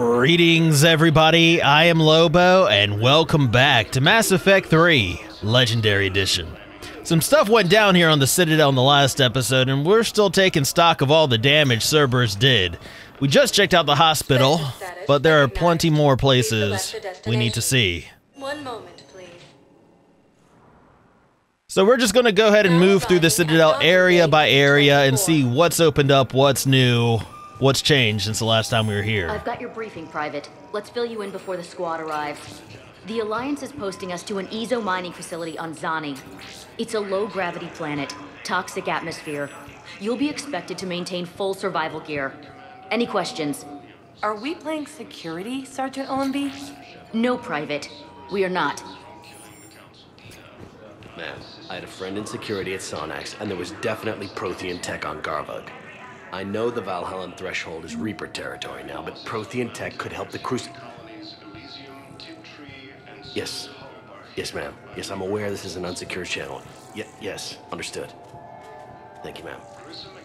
Greetings, everybody. I am Lobo, and welcome back to Mass Effect 3 Legendary Edition. Some stuff went down here on the Citadel in the last episode, and we're still taking stock of all the damage Cerberus did. We just checked out the hospital, but there are plenty more places we need to see. 1 moment, please. So we're just going to go ahead and move through the Citadel area by area and see what's opened up, what's new, what's changed since the last time we were here. I've got your briefing, Private. Let's fill you in before the squad arrives. The Alliance is posting us to an EZO mining facility on Zani. It's a low-gravity planet, toxic atmosphere. You'll be expected to maintain full survival gear. Any questions? Are we playing security, Sergeant Olenby? No, Private. We are not. Man, I had a friend in security at Sonax, and there was definitely Prothean tech on Garvug. I know the Valhallan threshold is Reaper territory now, but Prothean tech could help the Yes. Yes, ma'am. Yes, I'm aware this is an unsecured channel. Yes, understood. Thank you, ma'am.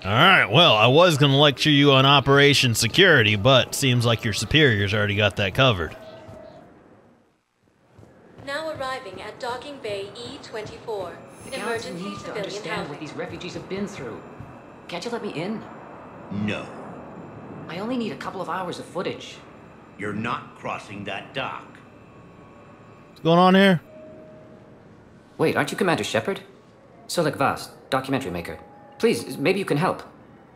Alright, well, I was going to lecture you on Operation Security, but seems like your superiors already got that covered. Now arriving at Docking Bay E24. The Council Emergency needs to civilian understand housing. what these refugees have been through. Can't you let me in? No, I only need a couple of hours of footage. you're not crossing that dock. What's going on here? Wait, aren't you Commander Shepard? Solik Vast, documentary maker. Please, maybe you can help.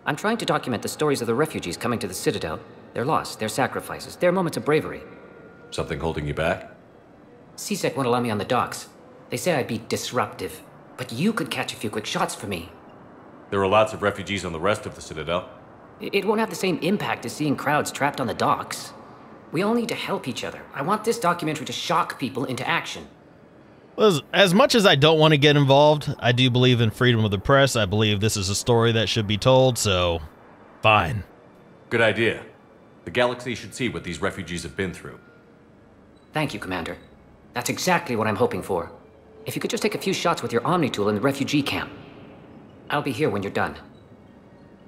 I'm trying to document the stories of the refugees coming to the Citadel. Their loss, their sacrifices, their moments of bravery. Something holding you back? CSEC won't allow me on the docks. They say I'd be disruptive. But you could catch a few quick shots for me. There are lots of refugees on the rest of the Citadel. It won't have the same impact as seeing crowds trapped on the docks. We all need to help each other. I want this documentary to shock people into action. Well, as much as I don't want to get involved, I do believe in freedom of the press. I believe this is a story that should be told, so fine. Good idea. The galaxy should see what these refugees have been through. Thank you, Commander. That's exactly what I'm hoping for. If you could just take a few shots with your Omni tool in the refugee camp. I'll be here when you're done.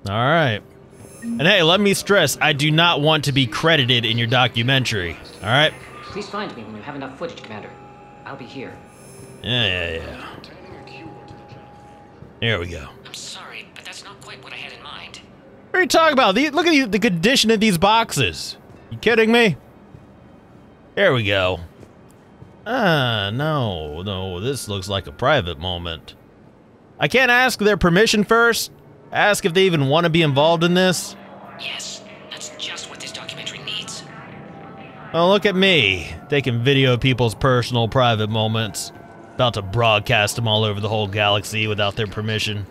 All right. And hey, let me stress, I do not want to be credited in your documentary. All right? Please find me when you have enough footage, Commander. I'll be here. Yeah. There we go. I'm sorry, but that's not quite what I had in mind. What are you talking about? Look at the condition of these boxes. You kidding me? There we go. No, this looks like a private moment. I can't ask their permission first? Ask if they even want to be involved in this? Yes, that's just what this documentary needs. Oh, look at me, taking video of people's personal, private moments. About to broadcast them all over the whole galaxy without their permission.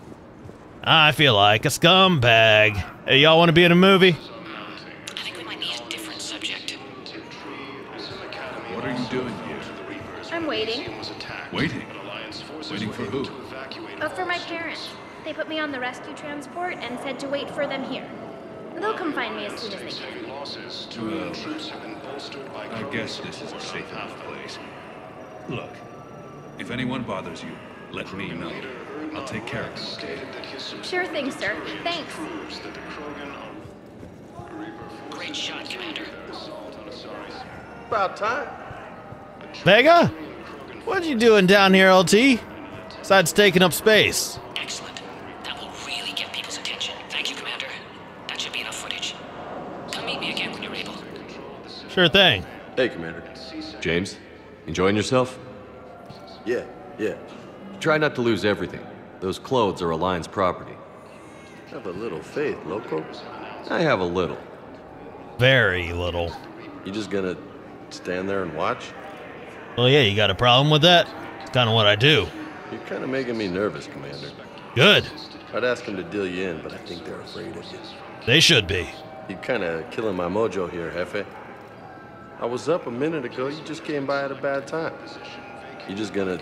I feel like a scumbag. Hey, y'all want to be in a movie? I think we might need a different subject. What are you doing here? I'm waiting. Waiting? Waiting for who? Oh, for my parents. They put me on the rescue transport and said to wait for them here. They'll come find me as soon as they can. I guess this is a safe enough place. Look, if anyone bothers you, let me know. I'll take care of it, okay? Sure thing, sir. Thanks. Great shot, Commander. About time. Vega? What you doing down here, LT? Besides taking up space. Excellent. That will really get people's attention. Thank you, Commander. That should be enough footage. Come meet me again when you're able. Sure thing. Hey, Commander. James, enjoying yourself? Yeah. Try not to lose everything. Those clothes are Alliance property. Have a little faith, loco. I have a little. Very little. You just gonna stand there and watch? Well, yeah, you got a problem with that? It's kind of what I do. You're kind of making me nervous, Commander. Good. I'd ask them to deal you in, but I think they're afraid of you. They should be. You're kind of killing my mojo here, Jefe. I was up a minute ago. You just came by at a bad time. You just gonna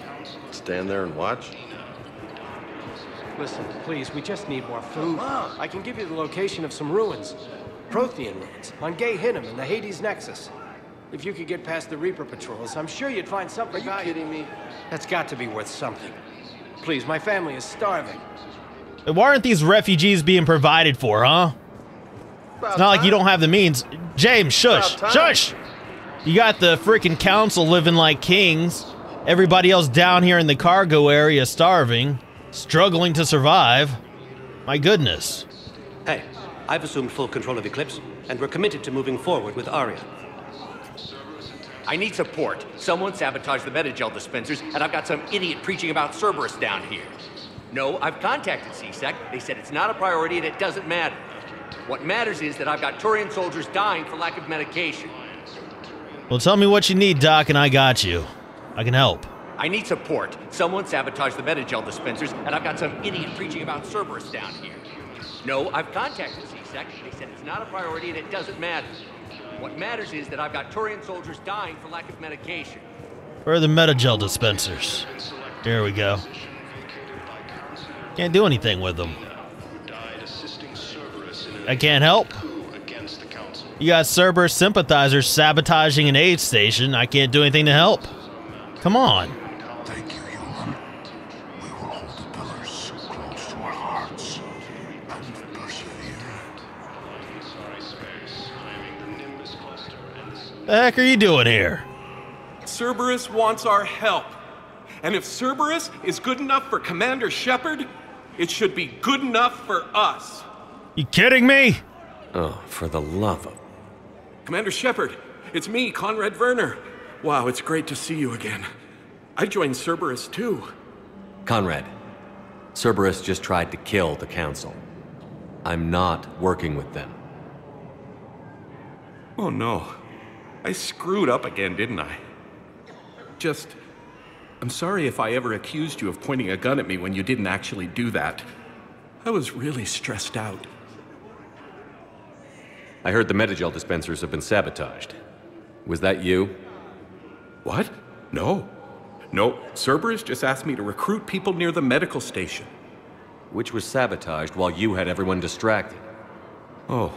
stand there and watch? Listen, please, we just need more food. I can give you the location of some ruins. Prothean ruins, on Gay Hinnom in the Hades Nexus. If you could get past the Reaper patrols, I'm sure you'd find something valuable. Are you kidding me? That's got to be worth something. Please, my family is starving. Why aren't these refugees being provided for, huh? It's not like you don't have the means. James, shush! Shush! You got the freaking council living like kings. Everybody else down here in the cargo area starving, struggling to survive. My goodness. Hey, I've assumed full control of Eclipse, and we're committed to moving forward with Aria. I need support. Someone sabotaged the Metagel dispensers, and I've got some idiot preaching about Cerberus down here. No, I've contacted CSEC. They said it's not a priority and it doesn't matter. What matters is that I've got Turian soldiers dying for lack of medication. Well, tell me what you need, Doc, and I got you. I can help. I need support. Someone sabotaged the Metagel dispensers, and I've got some idiot preaching about Cerberus down here. No, I've contacted CSEC. They said it's not a priority and it doesn't matter. What matters is that I've got Turian soldiers dying for lack of medication. Where are the Metagel dispensers? There we go. Can't do anything with them. I can't help. You got Cerberus sympathizers sabotaging an aid station. I can't do anything to help. Come on. Thank you, human. We will hold the pillars close to our hearts and persevere. The heck are you doing here? Cerberus wants our help. And if Cerberus is good enough for Commander Shepard, it should be good enough for us. You kidding me? Oh, for the love of... Commander Shepard, it's me, Conrad Werner. Wow, it's great to see you again. I joined Cerberus too. Conrad, Cerberus just tried to kill the Council. I'm not working with them. Oh no. I screwed up again, didn't I? I'm sorry if I ever accused you of pointing a gun at me when you didn't actually do that. I was really stressed out. I heard the Metagel dispensers have been sabotaged. Was that you? What? No. No, Cerberus just asked me to recruit people near the medical station. Which was sabotaged while you had everyone distracted. Oh,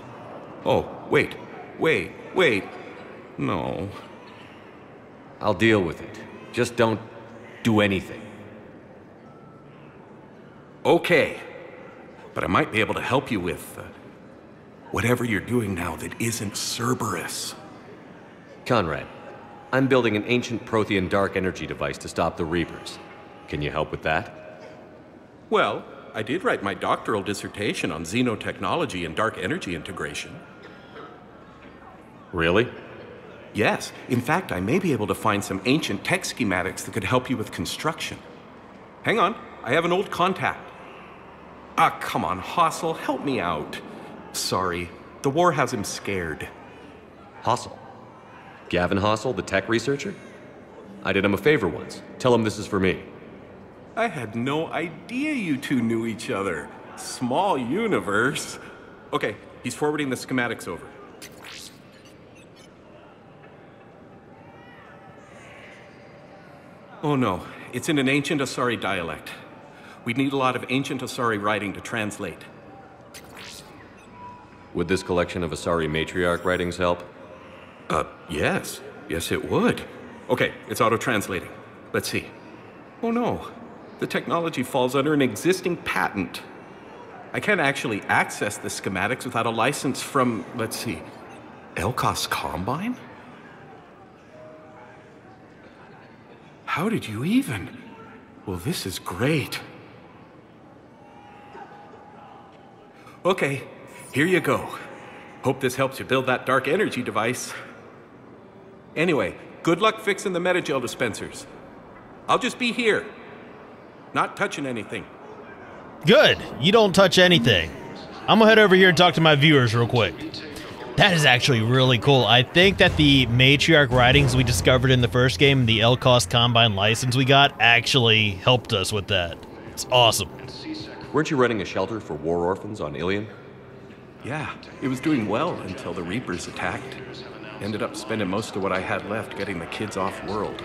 wait. No. I'll deal with it. Just don't do anything. Okay. But I might be able to help you with whatever you're doing now that isn't Cerberus. Conrad, I'm building an ancient Prothean dark energy device to stop the Reapers. Can you help with that? Well, I did write my doctoral dissertation on xenotechnology and dark energy integration. Really? Yes. In fact, I may be able to find some ancient tech schematics that could help you with construction. Hang on, I have an old contact. Ah, come on, Hossel, help me out. Sorry, the war has him scared. Hossel? Gavin Hossel, the tech researcher? I did him a favor once. Tell him this is for me. I had no idea you two knew each other. Small universe. Okay, he's forwarding the schematics over. Oh no, it's in an ancient Asari dialect. We'd need a lot of ancient Asari writing to translate. Would this collection of Asari matriarch writings help? Yes. Yes, it would. Okay, it's auto-translating. Let's see. Oh no, the technology falls under an existing patent. I can't actually access the schematics without a license from, let's see, Elkos Combine? How did you even? Well, this is great. Okay, here you go. Hope this helps you build that dark energy device. Anyway, good luck fixing the Metagel dispensers. I'll just be here. Not touching anything. Good. You don't touch anything. I'm gonna head over here and talk to my viewers real quick. That is actually really cool. I think that the matriarch writings we discovered in the first game, the Elkos Combine license we got, actually helped us with that. It's awesome. Weren't you running a shelter for war orphans on Ilion? Yeah, it was doing well until the Reapers attacked. Ended up spending most of what I had left getting the kids off-world.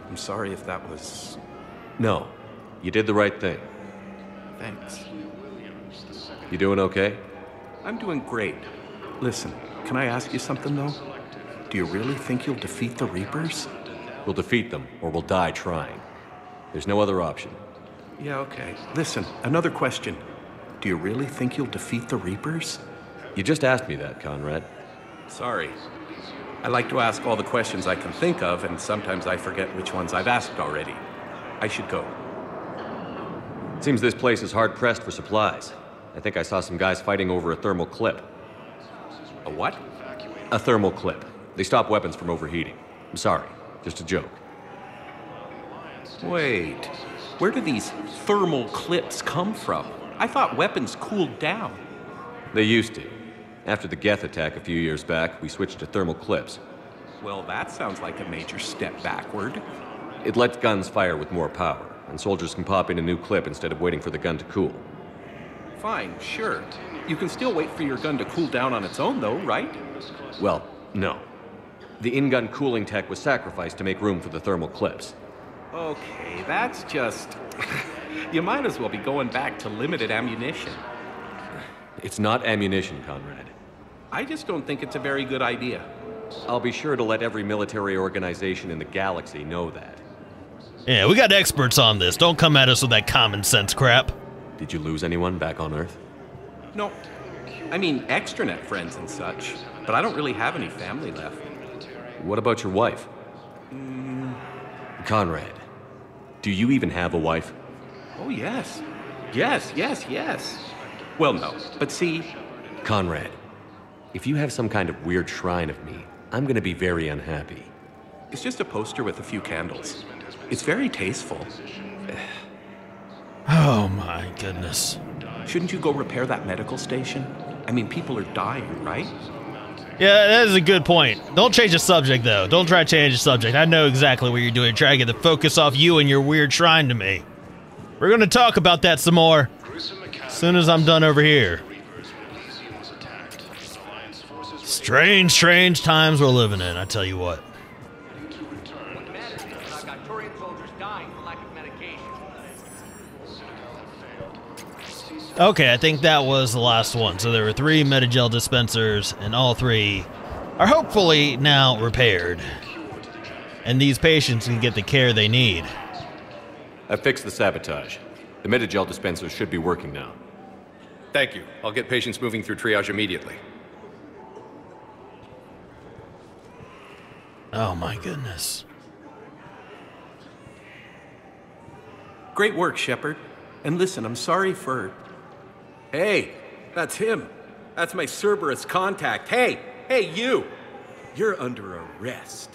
I'm sorry if that was... No, you did the right thing. Thanks. You doing okay? I'm doing great. Listen, can I ask you something, though? Do you really think you'll defeat the Reapers? We'll defeat them, or we'll die trying. There's no other option. Yeah, okay. Listen, another question. Do you really think you'll defeat the Reapers? You just asked me that, Conrad. Sorry. I like to ask all the questions I can think of, and sometimes I forget which ones I've asked already. I should go. Seems this place is hard-pressed for supplies. I think I saw some guys fighting over a thermal clip. A what? A thermal clip. They stop weapons from overheating. I'm sorry, just a joke. Wait, where do these thermal clips come from? I thought weapons cooled down. They used to. After the Geth attack a few years back, we switched to thermal clips. Well, that sounds like a major step backward. It lets guns fire with more power, and soldiers can pop in a new clip instead of waiting for the gun to cool. Fine, sure. You can still wait for your gun to cool down on its own, though, right? Well, no. The in-gun cooling tech was sacrificed to make room for the thermal clips. Okay, that's just... You might as well be going back to limited ammunition. It's not ammunition, Conrad. I just don't think it's a very good idea. I'll be sure to let every military organization in the galaxy know that. Yeah, we got experts on this. Don't come at us with that common sense crap. Did you lose anyone back on Earth? No. I mean, extranet friends and such. But I don't really have any family left. What about your wife? Conrad, do you even have a wife? Oh, yes. Yes. Well, no. But see... Conrad, if you have some kind of weird shrine of me, I'm gonna be very unhappy. It's just a poster with a few candles. It's very tasteful. Oh my goodness. Shouldn't you go repair that medical station? I mean, people are dying, right? Yeah, that is a good point. Don't change the subject, though. Don't try to change the subject. I know exactly what you're doing. Try to get the focus off you and your weird shrine to me. We're going to talk about that some more as soon as I'm done over here. Strange times we're living in, I tell you what. I've got Turian soldiers dying for lack of medication. Okay, I think that was the last one. So there were 3 Metagel dispensers, and all 3 are hopefully now repaired. And these patients can get the care they need. I fixed the sabotage. The Metagel dispensers should be working now. Thank you. I'll get patients moving through triage immediately. Oh my goodness. Great work, Shepard. And listen, I'm sorry for... Hey, that's him. That's my Cerberus contact. Hey, you! You're under arrest.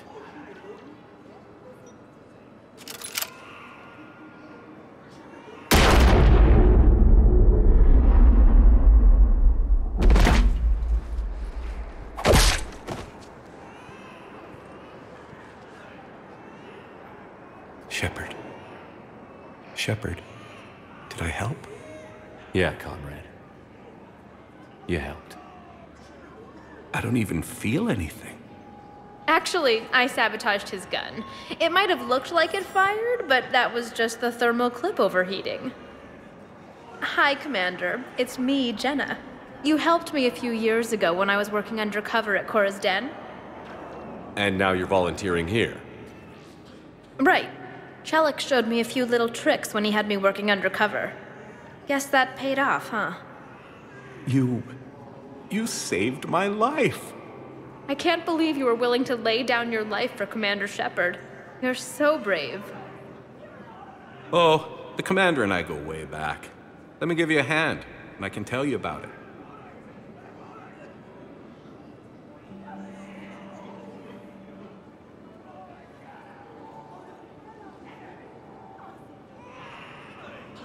Shepard, did I help? Yeah, Conrad. You helped. I don't even feel anything. Actually, I sabotaged his gun. It might have looked like it fired, but that was just the thermal clip overheating. Hi, Commander. It's me, Jenna. You helped me a few years ago when I was working undercover at Cora's Den. And now you're volunteering here. Right. Chelik showed me a few little tricks when he had me working undercover. Guess that paid off, huh? You saved my life. I can't believe you were willing to lay down your life for Commander Shepard. You're so brave. Oh, the Commander and I go way back. Let me give you a hand, and I can tell you about it.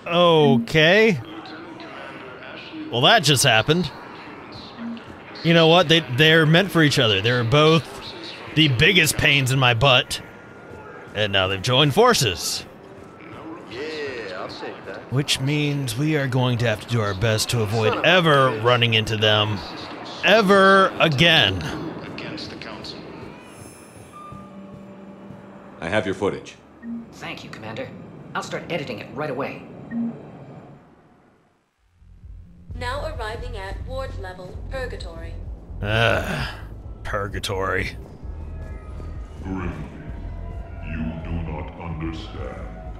Okay. Well, that just happened. You know what? They're meant for each other. They're both the biggest pains in my butt. And now they've joined forces. Yeah, I'll take that. Which means we are going to have to do our best to avoid ever running into them ever again. I have your footage. Thank you, Commander. I'll start editing it right away. Now arriving at ward level, Purgatory. Purgatory. Grim, you do not understand.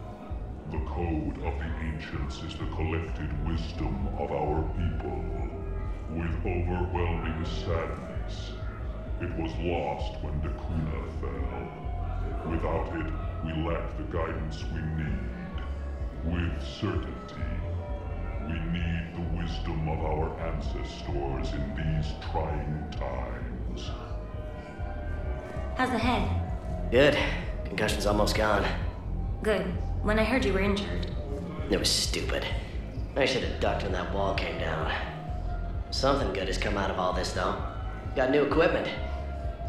The code of the ancients is the collected wisdom of our people. With overwhelming sadness, It was lost when Dakuna fell. Without it, we lack the guidance we need. With certainty, we need the wisdom of our ancestors in these trying times. How's the head? Good. Concussion's almost gone. Good. When I heard you were injured. It was stupid. I should have ducked when that wall came down. Something good has come out of all this, though. Got new equipment.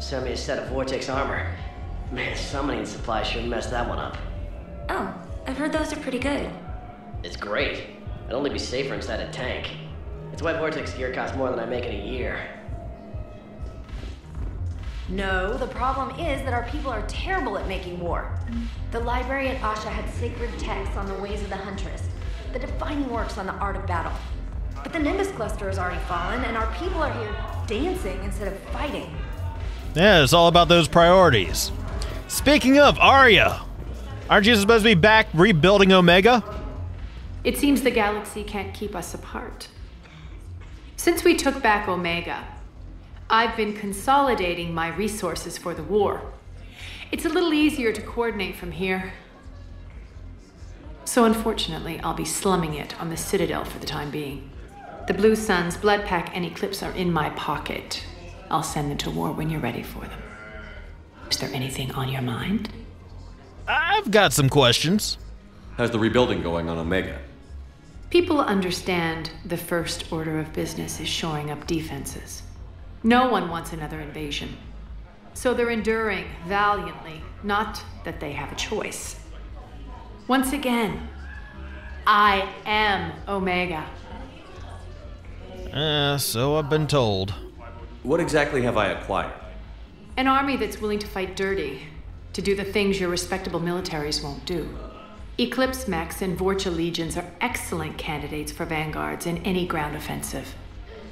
Sent me a set of Vortex armor. Man, summoning supply sure messed that one up. Oh, I've heard those are pretty good. It's great. I'd only be safer inside a tank. That's why Vortex gear costs more than I make in a year. No, the problem is that our people are terrible at making war. The library at Asha had sacred texts on the ways of the Huntress, the defining works on the art of battle. But the Nimbus cluster has already fallen, and our people are here dancing instead of fighting. Yeah, it's all about those priorities. Speaking of, Arya, aren't you supposed to be back rebuilding Omega? It seems the galaxy can't keep us apart. Since we took back Omega, I've been consolidating my resources for the war. It's a little easier to coordinate from here. So unfortunately, I'll be slumming it on the Citadel for the time being. The Blue Suns, Blood Pack, and Eclipse are in my pocket. I'll send them to war when you're ready for them. Is there anything on your mind? I've got some questions. How's the rebuilding going on Omega? People understand the first order of business is shoring up defenses. No one wants another invasion. So they're enduring valiantly, not that they have a choice. Once again, I am Omega. So I've been told. What exactly have I acquired? An army that's willing to fight dirty, to do the things your respectable militaries won't do. Eclipse mechs and Vorcha legions are excellent candidates for vanguards in any ground offensive.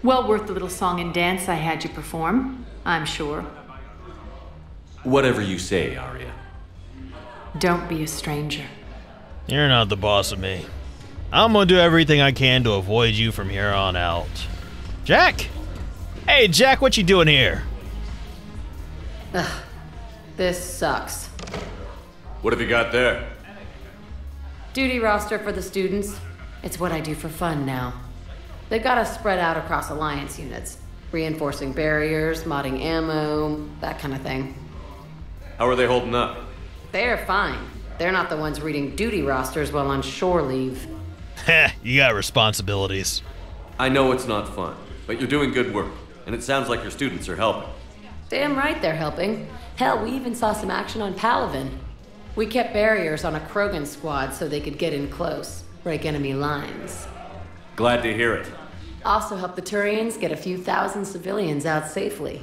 Well worth the little song and dance I had you perform, I'm sure. Whatever you say, Arya. Don't be a stranger. You're not the boss of me. I'm gonna do everything I can to avoid you from here on out. Jack! Hey, Jack, what you doing here? Ugh, this sucks. What have you got there? Duty roster for the students. It's what I do for fun now. They've got us spread out across Alliance units. Reinforcing barriers, modding ammo, that kind of thing. How are they holding up? They're fine. They're not the ones reading duty rosters while on shore leave. Heh, you got responsibilities. I know it's not fun, but you're doing good work, and it sounds like your students are helping. Damn right they're helping. Hell, we even saw some action on Palaven. We kept barriers on a Krogan squad so they could get in close, break enemy lines. Glad to hear it. Also helped the Turians get a few thousand civilians out safely.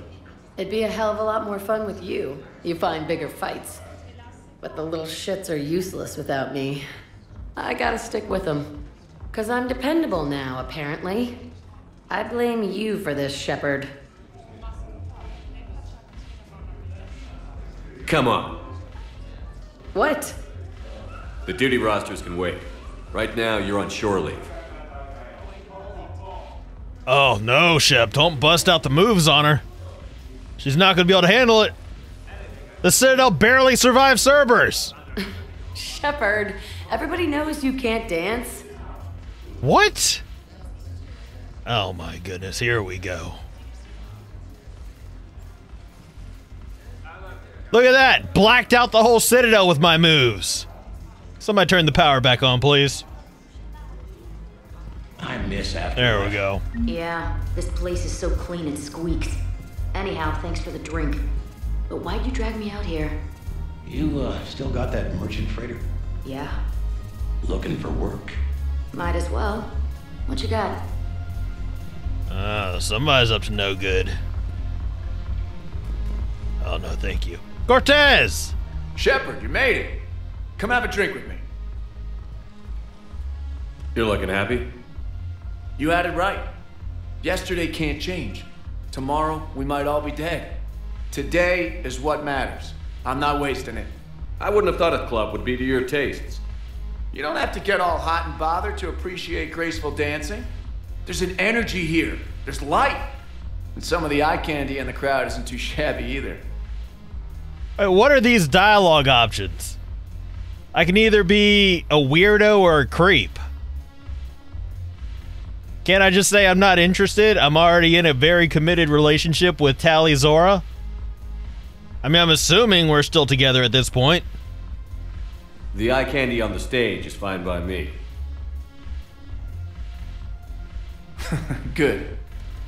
It'd be a hell of a lot more fun with you. You find bigger fights. But the little shits are useless without me. I gotta stick with them. 'Cause I'm dependable now, apparently. I blame you for this, Shepard. Come on. What? The duty rosters can wait. Right now, you're on shore leave. Oh no, Shep, don't bust out the moves on her. She's not gonna be able to handle it. The Citadel barely survived Cerberus. Shepard, everybody knows you can't dance. What? Oh my goodness, here we go. Look at that, blacked out the whole Citadel with my moves. Somebody turn the power back on, please. I miss after. There we go. Yeah, this place is so clean it squeaks. Anyhow, thanks for the drink. But why'd you drag me out here? You still got that merchant freighter? Yeah, Looking for work? might as well. What you got? Somebody's up to no good. Oh no, thank you. Cortez! Shepard, you made it. Come have a drink with me. You're looking happy? You had it right. Yesterday can't change. Tomorrow, we might all be dead. Today is what matters. I'm not wasting it. I wouldn't have thought a club would be to your tastes. You don't have to get all hot and bothered to appreciate graceful dancing. There's an energy here. There's light. And some of the eye candy in the crowd isn't too shabby either. Wait, what are these dialogue options? I can either be a weirdo or a creep. Can't I just say I'm not interested? I'm already in a very committed relationship with Tali Zora. I mean, I'm assuming we're still together at this point. The eye candy on the stage is fine by me. Good.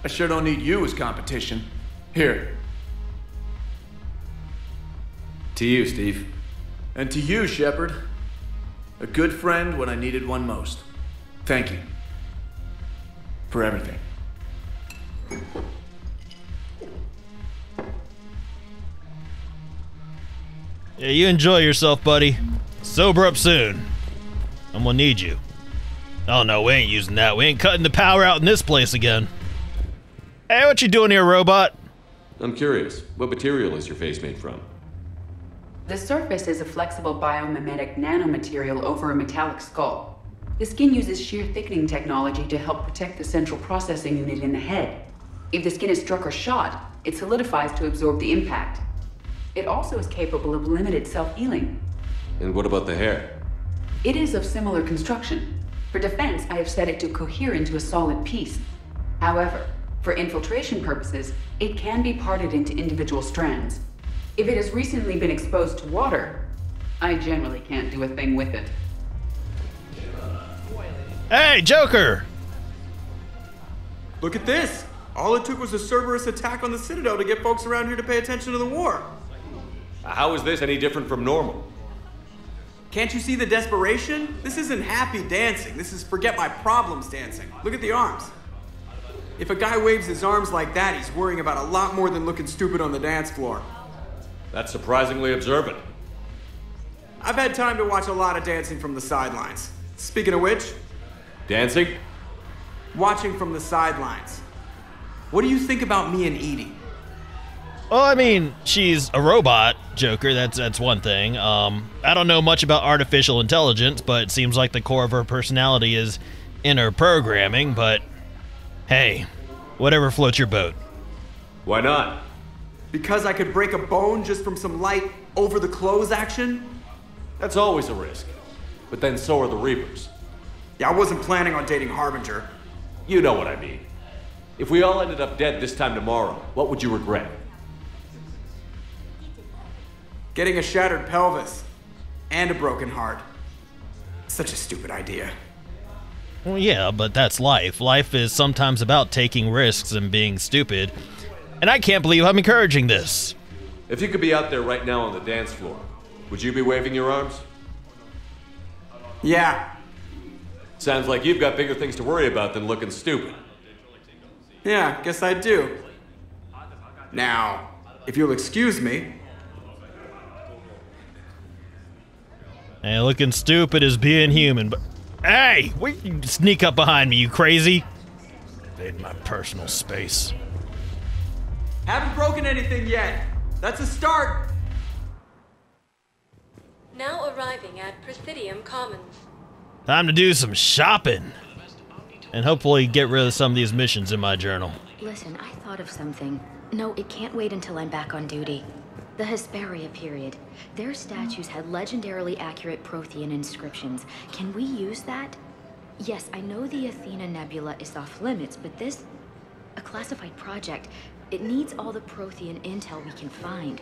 I sure don't need you as competition. Here. To you, Steve. And to you, Shepard. A good friend when I needed one most. Thank you. For everything. Yeah, you enjoy yourself, buddy. Sober up soon. I'm gonna need you. Oh no, we ain't using that. We ain't cutting the power out in this place again. Hey, what you doing here, robot? I'm curious. What material is your face made from? The surface is a flexible biomimetic nanomaterial over a metallic skull. The skin uses shear thickening technology to help protect the central processing unit in the head. If the skin is struck or shot, it solidifies to absorb the impact. It also is capable of limited self-healing. And what about the hair? It is of similar construction. For defense, I have set it to cohere into a solid piece. However, for infiltration purposes, it can be parted into individual strands. If it has recently been exposed to water, I generally can't do a thing with it. Hey, Joker! Look at this! All it took was a Cerberus attack on the Citadel to get folks around here to pay attention to the war. How is this any different from normal? Can't you see the desperation? This isn't happy dancing. This is forget my problems dancing. Look at the arms. If a guy waves his arms like that, he's worrying about a lot more than looking stupid on the dance floor. That's surprisingly observant. I've had time to watch a lot of dancing from the sidelines. Speaking of which... Dancing? Watching from the sidelines. What do you think about me and Edie? Well, I mean, she's a robot, Joker. That's one thing. I don't know much about artificial intelligence, but it seems like the core of her personality is in her programming, but hey, whatever floats your boat. Why not? Because I could break a bone just from some light over-the-clothes action? That's always a risk. But then so are the Reapers. Yeah, I wasn't planning on dating Harbinger. You know what I mean. If we all ended up dead this time tomorrow, what would you regret? Getting a shattered pelvis. And a broken heart. Such a stupid idea. Well, yeah, but that's life. Life is sometimes about taking risks and being stupid. And I can't believe I'm encouraging this. If you could be out there right now on the dance floor, would you be waving your arms? Yeah. Sounds like you've got bigger things to worry about than looking stupid. Yeah, guess I do. Now, if you'll excuse me. Hey, looking stupid is being human, but... Hey! Why you sneak up behind me, you crazy? Invade my personal space. Haven't broken anything yet. That's a start. Now arriving at Presidium Commons. Time to do some shopping. And hopefully get rid of some of these missions in my journal. Listen, I thought of something. No, it can't wait until I'm back on duty. The Hesperia period. Their statues had legendarily accurate Prothean inscriptions. Can we use that? Yes, I know the Athena Nebula is off limits, but this... a classified project. It needs all the Prothean intel we can find.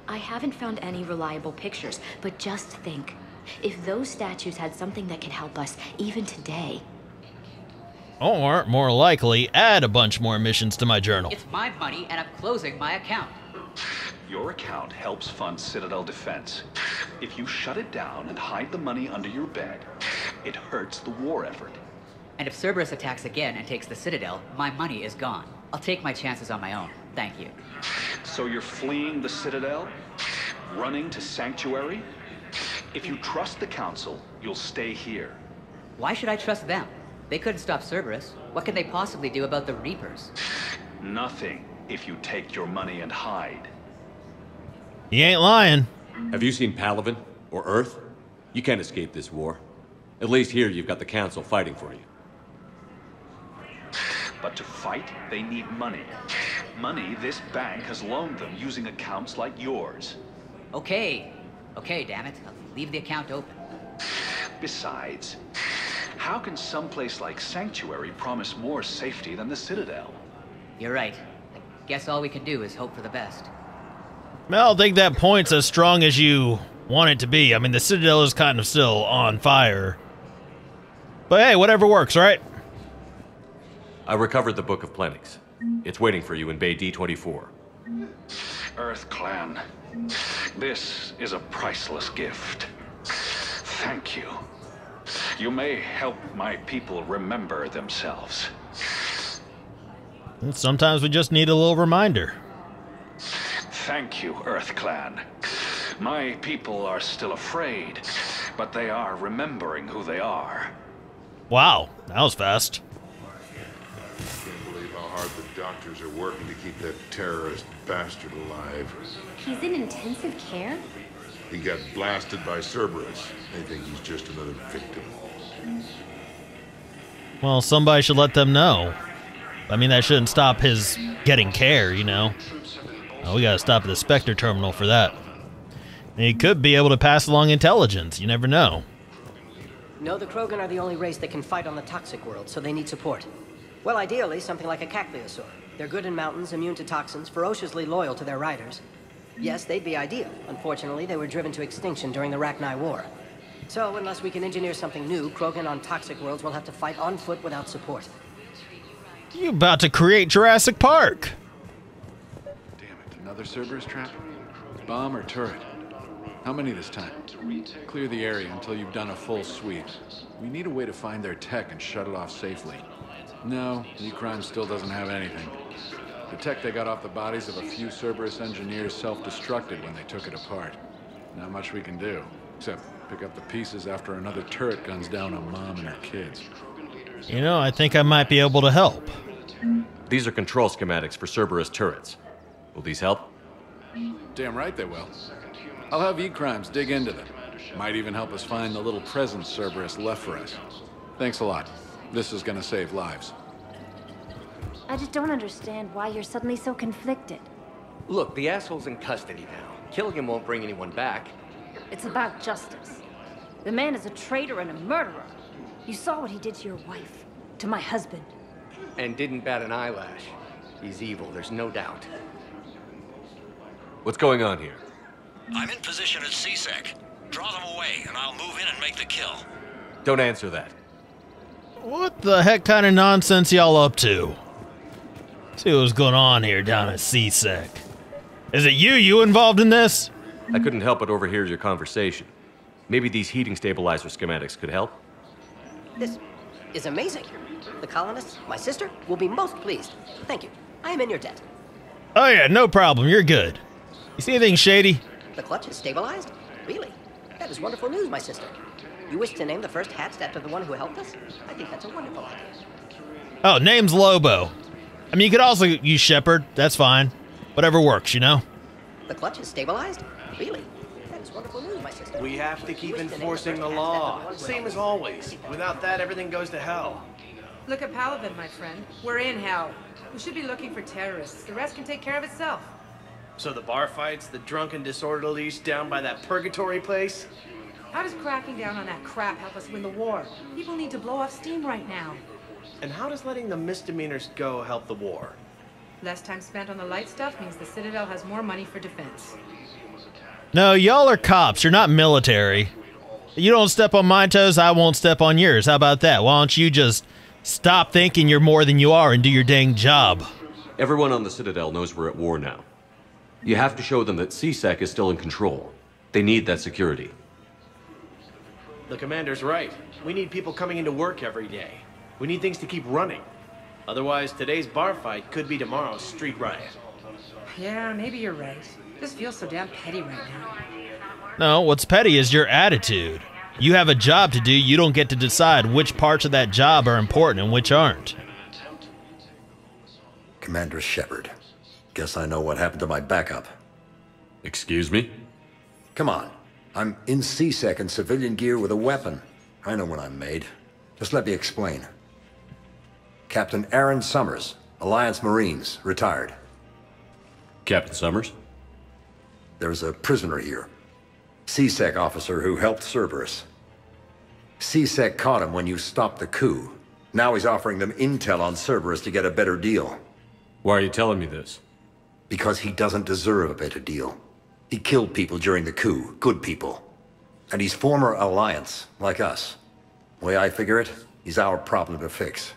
I haven't found any reliable pictures, but just think. If those statues had something that could help us, even today... Or, more likely, add a bunch more missions to my journal. It's my money, and I'm closing my account. Your account helps fund Citadel defense. If you shut it down and hide the money under your bed, it hurts the war effort. And if Cerberus attacks again and takes the Citadel, my money is gone. I'll take my chances on my own. Thank you. So you're fleeing the Citadel? Running to Sanctuary? If you trust the Council, you'll stay here. Why should I trust them? They couldn't stop Cerberus. What can they possibly do about the Reapers? Nothing, if you take your money and hide. He ain't lying. Have you seen Palaven or Earth? You can't escape this war. At least here you've got the Council fighting for you. But to fight, they need money. money this bank has loaned them using accounts like yours. Okay, damn it. I'll leave the account open. Besides, how can someplace like Sanctuary promise more safety than the Citadel? You're right. I guess all we can do is hope for the best. I don't think that point's as strong as you want it to be. I mean, the Citadel is kind of still on fire. But hey, whatever works, right? I recovered the Book of Plenix. It's waiting for you in Bay D24. Earth Clan, this is a priceless gift. Thank you. You may help my people remember themselves. And sometimes we just need a little reminder. Thank you, Earth Clan. My people are still afraid, but they are remembering who they are. Wow, that was fast. I can't believe how hard the doctors are working to keep that terrorist bastard alive. He's in intensive care? He got blasted by Cerberus. They think he's just another victim. Well, somebody should let them know. I mean, that shouldn't stop his getting care, you know. Oh, we gotta stop at the Spectre terminal for that. And he could be able to pass along intelligence. You never know. No, the Krogan are the only race that can fight on the toxic world, so they need support. Well, ideally, something like a Cacliosaur. They're good in mountains, immune to toxins, ferociously loyal to their riders. Yes, they'd be ideal. Unfortunately, they were driven to extinction during the Rachni War. So, unless we can engineer something new, Krogan on toxic worlds will have to fight on foot without support. You about to create Jurassic Park. Damn it, another Cerberus trap? Bomb or turret? How many this time? Clear the area until you've done a full sweep. We need a way to find their tech and shut it off safely. No, E-Crime still doesn't have anything. The tech they got off the bodies of a few Cerberus engineers self-destructed when they took it apart. Not much we can do, except pick up the pieces after another turret guns down on Mom and her kids. You know, I think I might be able to help. These are control schematics for Cerberus turrets. Will these help? Damn right they will. I'll have E-Crimes dig into them. Might even help us find the little presents Cerberus left for us. Thanks a lot. This is gonna save lives. I just don't understand why you're suddenly so conflicted. Look, the asshole's in custody now. Killing him won't bring anyone back. It's about justice. The man is a traitor and a murderer. You saw what he did to your wife, to my husband. And didn't bat an eyelash. He's evil, there's no doubt. What's going on here? I'm in position at CSEC. Draw them away, and I'll move in and make the kill. Don't answer that. What the heck kind of nonsense y'all up to? See what's going on here down at CSEC. Is it you involved in this? I couldn't help but overhear your conversation. Maybe these heating stabilizer schematics could help? This is amazing. The colonists, my sister, will be most pleased. Thank you. I am in your debt. Oh yeah, no problem. You're good. You see anything shady? The clutch is stabilized? Really? That is wonderful news, my sister. You wish to name the first hatched after the one who helped us? I think that's a wonderful idea. Oh, name's Lobo. I mean, you could also use Shepard. That's fine. Whatever works, you know? The clutch is stabilized? Really? That is wonderful news, my sister. We have to keep enforcing the law. Same as always. Without that, everything goes to hell. Look at Paladin, my friend. We're in hell. We should be looking for terrorists. The rest can take care of itself. So the bar fights, the drunken disorderlies down by that purgatory place? How does cracking down on that crap help us win the war? People need to blow off steam right now. And how does letting the misdemeanors go help the war? Less time spent on the light stuff means the Citadel has more money for defense. No, y'all are cops. You're not military. You don't step on my toes, I won't step on yours. How about that? Why don't you just stop thinking you're more than you are and do your dang job? Everyone on the Citadel knows we're at war now. You have to show them that CSEC is still in control. They need that security. The commander's right. We need people coming into work every day. We need things to keep running. Otherwise, today's bar fight could be tomorrow's street riot. Yeah, maybe you're right. This feels so damn petty right now. No, what's petty is your attitude. You have a job to do, you don't get to decide which parts of that job are important and which aren't. Commander Shepard. Guess I know what happened to my backup. Excuse me? Come on. I'm in CSEC in civilian gear with a weapon. I know when I'm made. Just let me explain. Captain Aaron Summers, Alliance Marines, retired. Captain Summers? There's a prisoner here. CSEC officer who helped Cerberus. CSEC caught him when you stopped the coup. Now he's offering them intel on Cerberus to get a better deal. Why are you telling me this? Because he doesn't deserve a better deal. He killed people during the coup, good people. And he's former Alliance, like us. Way I figure it, he's our problem to fix.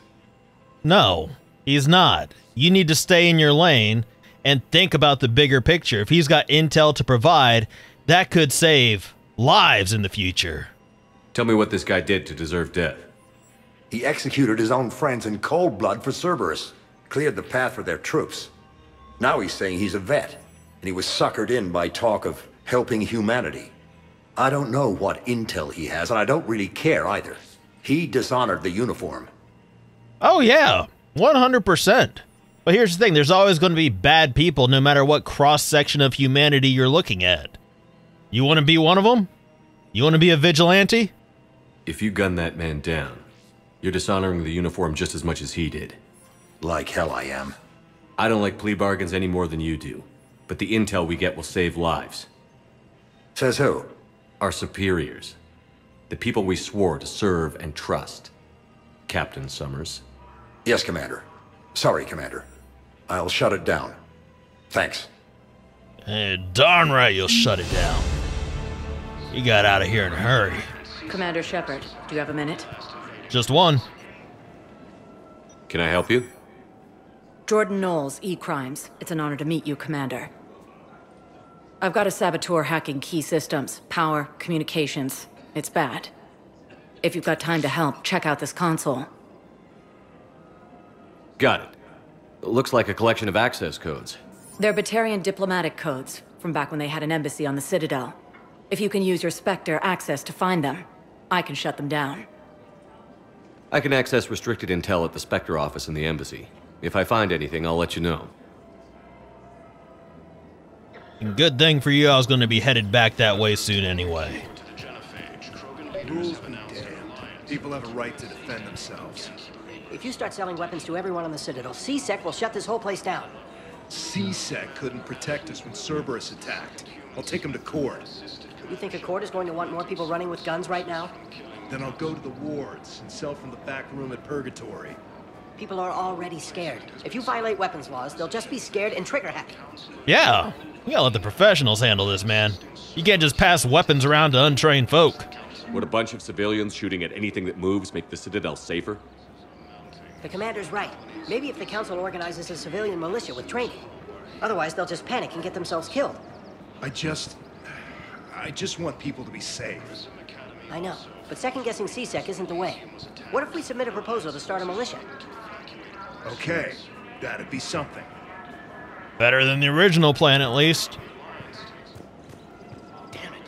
No, he's not. You need to stay in your lane and think about the bigger picture. If he's got intel to provide, that could save lives in the future. Tell me what this guy did to deserve death. He executed his own friends in cold blood for Cerberus. Cleared the path for their troops. Now he's saying he's a vet, and he was suckered in by talk of helping humanity. I don't know what intel he has, and I don't really care either. He dishonored the uniform. Oh yeah, 100%. But here's the thing, there's always going to be bad people no matter what cross-section of humanity you're looking at. You want to be one of them? You want to be a vigilante? If you gun that man down, you're dishonoring the uniform just as much as he did. Like hell I am. I don't like plea bargains any more than you do, but the intel we get will save lives. Says who? Our superiors. The people we swore to serve and trust. Captain Summers. Yes, Commander. Sorry, Commander. I'll shut it down. Thanks. Darn right you'll shut it down. You got out of here in a hurry. Commander Shepard, do you have a minute? Just one. Can I help you? Jordan Knowles, E-Crimes. It's an honor to meet you, Commander. I've got a saboteur hacking key systems, power, communications. It's bad. If you've got time to help, check out this console. Got it. Looks like a collection of access codes. They're Batarian diplomatic codes, from back when they had an embassy on the Citadel. If you can use your Spectre access to find them, I can shut them down. I can access restricted intel at the Spectre office in the embassy. If I find anything, I'll let you know. Good thing for you, I was going to be headed back that way soon anyway. Rules be damned. People have a right to defend themselves. If you start selling weapons to everyone on the Citadel, CSEC will shut this whole place down. CSEC couldn't protect us when Cerberus attacked. I'll take him to court. You think a court is going to want more people running with guns right now? Then I'll go to the wards and sell from the back room at Purgatory. People are already scared. If you violate weapons laws, they'll just be scared and trigger happy. Yeah, you gotta let the professionals handle this, man. You can't just pass weapons around to untrained folk. Would a bunch of civilians shooting at anything that moves make the Citadel safer? The commander's right. Maybe if the council organizes a civilian militia with training. Otherwise, they'll just panic and get themselves killed. I just want people to be safe. I know, but second-guessing CSEC isn't the way. What if we submit a proposal to start a militia? Okay, that'd be something. Better than the original plan, at least. Damn it.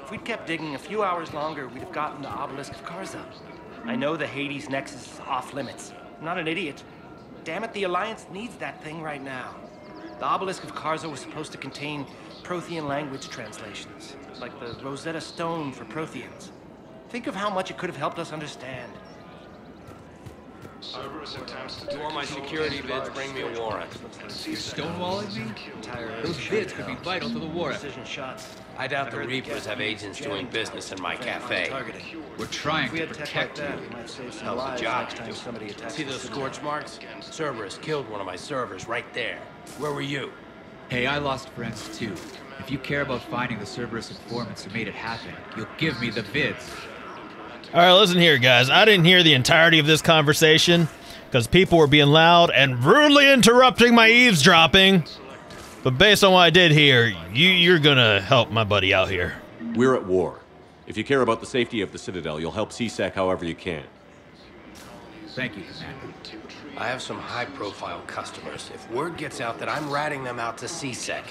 If we'd kept digging a few hours longer, we'd have gotten the obelisk of Karza. I know the Hades Nexus is off limits. I'm not an idiot. Damn it, the Alliance needs that thing right now. The obelisk of Karza was supposed to contain Prothean language translations, like the Rosetta Stone for Protheans. Think of how much it could have helped us understand. Do all my security bids bring me a warrant? You're stonewalling me? Those bids could be vital to the war effort. I doubt the Reapers have agents doing business in my cafe. We're trying to protect you. How's the job? See those scorch marks? Cerberus killed one of my servers right there. Where were you? Hey, I lost friends too. If you care about finding the Cerberus informants who made it happen, you'll give me the vids. All right, listen here, guys. I didn't hear the entirety of this conversation because people were being loud and rudely interrupting my eavesdropping. But based on what I did hear, you're gonna help my buddy out here. We're at war. If you care about the safety of the Citadel, you'll help CSEC however you can. Thank you, Commander. I have some high-profile customers. If word gets out that I'm ratting them out to CSEC.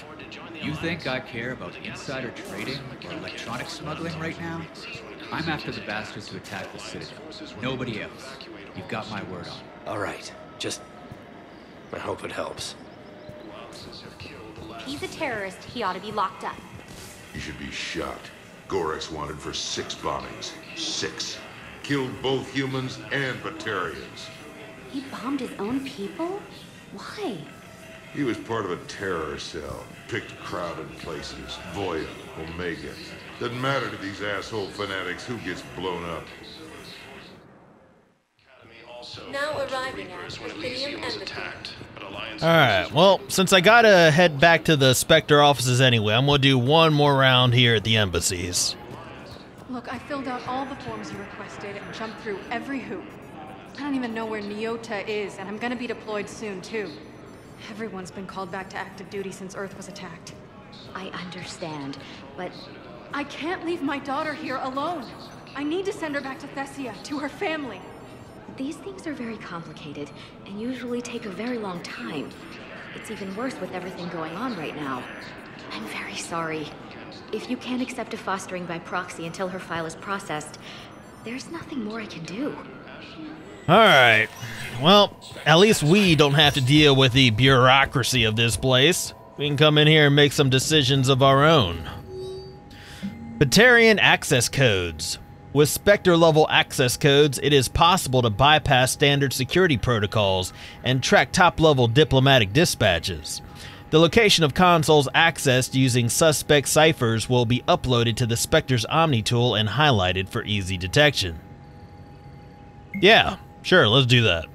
You think I care about insider trading or electronic smuggling right now? I'm after the bastards who attacked the Citadel. Nobody else. You've got my word on it. All right. Just... I hope it helps. If he's a terrorist, he ought to be locked up. He should be shot. Gorex wanted for 6 bombings. 6. Killed both humans and Batarians. He bombed his own people? Why? He was part of a terror cell. Picked crowded places. Voya, Omega. Doesn't matter to these asshole fanatics who gets blown up. Now arriving at Athenium Embassy. Alright, well, since I gotta head back to the Spectre offices anyway, I'm gonna do one more round here at the embassies. Look, I filled out all the forms you requested and jumped through every hoop. I don't even know where Nyota is, and I'm gonna be deployed soon, too. Everyone's been called back to active duty since Earth was attacked. I understand, but... I can't leave my daughter here alone. I need to send her back to Thessia, to her family. These things are very complicated, and usually take a very long time. It's even worse with everything going on right now. I'm very sorry. If you can't accept a fostering by proxy until her file is processed, there's nothing more I can do. Alright, well, at least we don't have to deal with the bureaucracy of this place. We can come in here and make some decisions of our own. Batarian access codes. With Spectre-level access codes, it is possible to bypass standard security protocols and track top-level diplomatic dispatches. The location of consoles accessed using suspect ciphers will be uploaded to the Spectre's Omni tool and highlighted for easy detection. Yeah, sure, let's do that.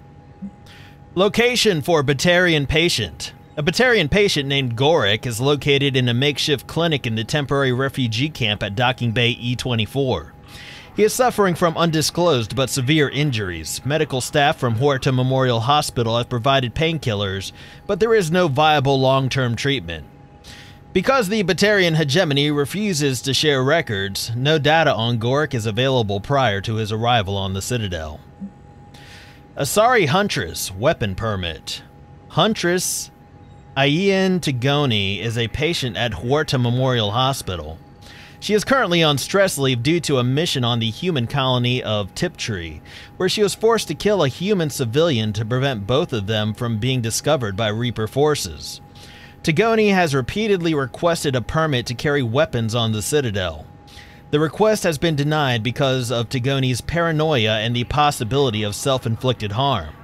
Location for Batarian patient. A Batarian patient named Gorik is located in a makeshift clinic in the temporary refugee camp at Docking Bay E24. He is suffering from undisclosed but severe injuries. Medical staff from Huerta Memorial Hospital have provided painkillers, but there is no viable long-term treatment. Because the Batarian hegemony refuses to share records, no data on Gorik is available prior to his arrival on the Citadel. Asari Huntress, weapon permit. Huntress Ayan Tigoni is a patient at Huerta Memorial Hospital. She is currently on stress leave due to a mission on the human colony of Tiptree, where she was forced to kill a human civilian to prevent both of them from being discovered by Reaper forces. Tigoni has repeatedly requested a permit to carry weapons on the Citadel. The request has been denied because of Tigoni's paranoia and the possibility of self-inflicted harm.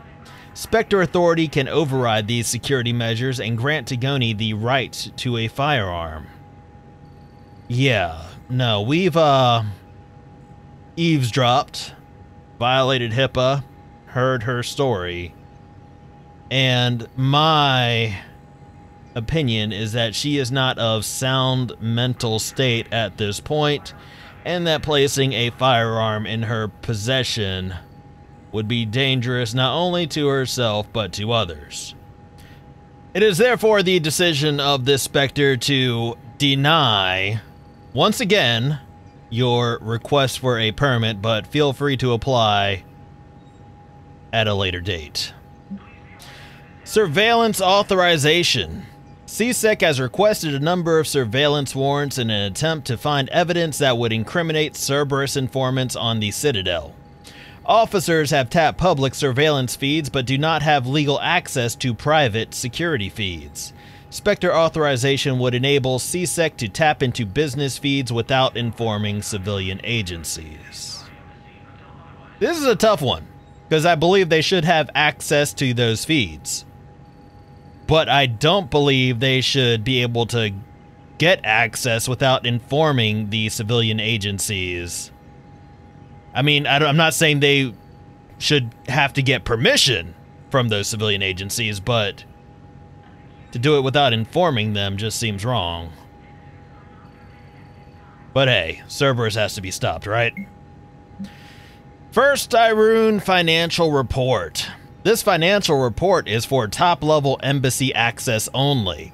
Spectre Authority can override these security measures and grant Tigoni the right to a firearm. Yeah, no, we've, eavesdropped, violated HIPAA, heard her story, and my opinion is that she is not of sound mental state at this point, and that placing a firearm in her possession would be dangerous not only to herself, but to others. It is therefore the decision of this Spectre to deny, once again, your request for a permit, but feel free to apply at a later date. Surveillance authorization. CSEC has requested a number of surveillance warrants in an attempt to find evidence that would incriminate Cerberus informants on the Citadel. Officers have tapped public surveillance feeds but do not have legal access to private security feeds. Spectre authorization would enable CSEC to tap into business feeds without informing civilian agencies. This is a tough one, because I believe they should have access to those feeds. But I don't believe they should be able to get access without informing the civilian agencies. I mean, I'm not saying they should have to get permission from those civilian agencies, but to do it without informing them just seems wrong. But hey, Cerberus has to be stopped, right? First Irune Financial Report. This financial report is for top-level embassy access only.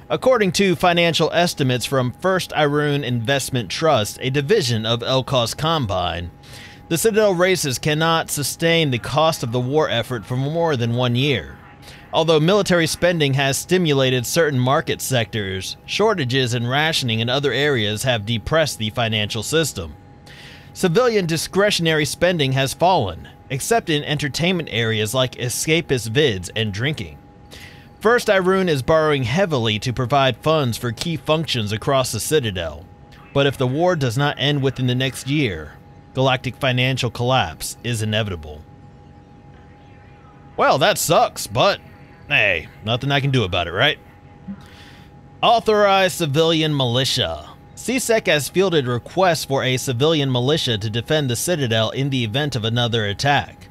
According to financial estimates from First Irune Investment Trust, a division of Elkos Combine, the Citadel races cannot sustain the cost of the war effort for more than 1 year. Although military spending has stimulated certain market sectors, shortages and rationing in other areas have depressed the financial system. Civilian discretionary spending has fallen, except in entertainment areas like escapist vids and drinking. First Irune is borrowing heavily to provide funds for key functions across the Citadel, but if the war does not end within the next year, galactic financial collapse is inevitable. Well, that sucks, but Hey, nothing I can do about it, right? Authorized civilian militia. CSEC has fielded requests for a civilian militia to defend the Citadel in the event of another attack.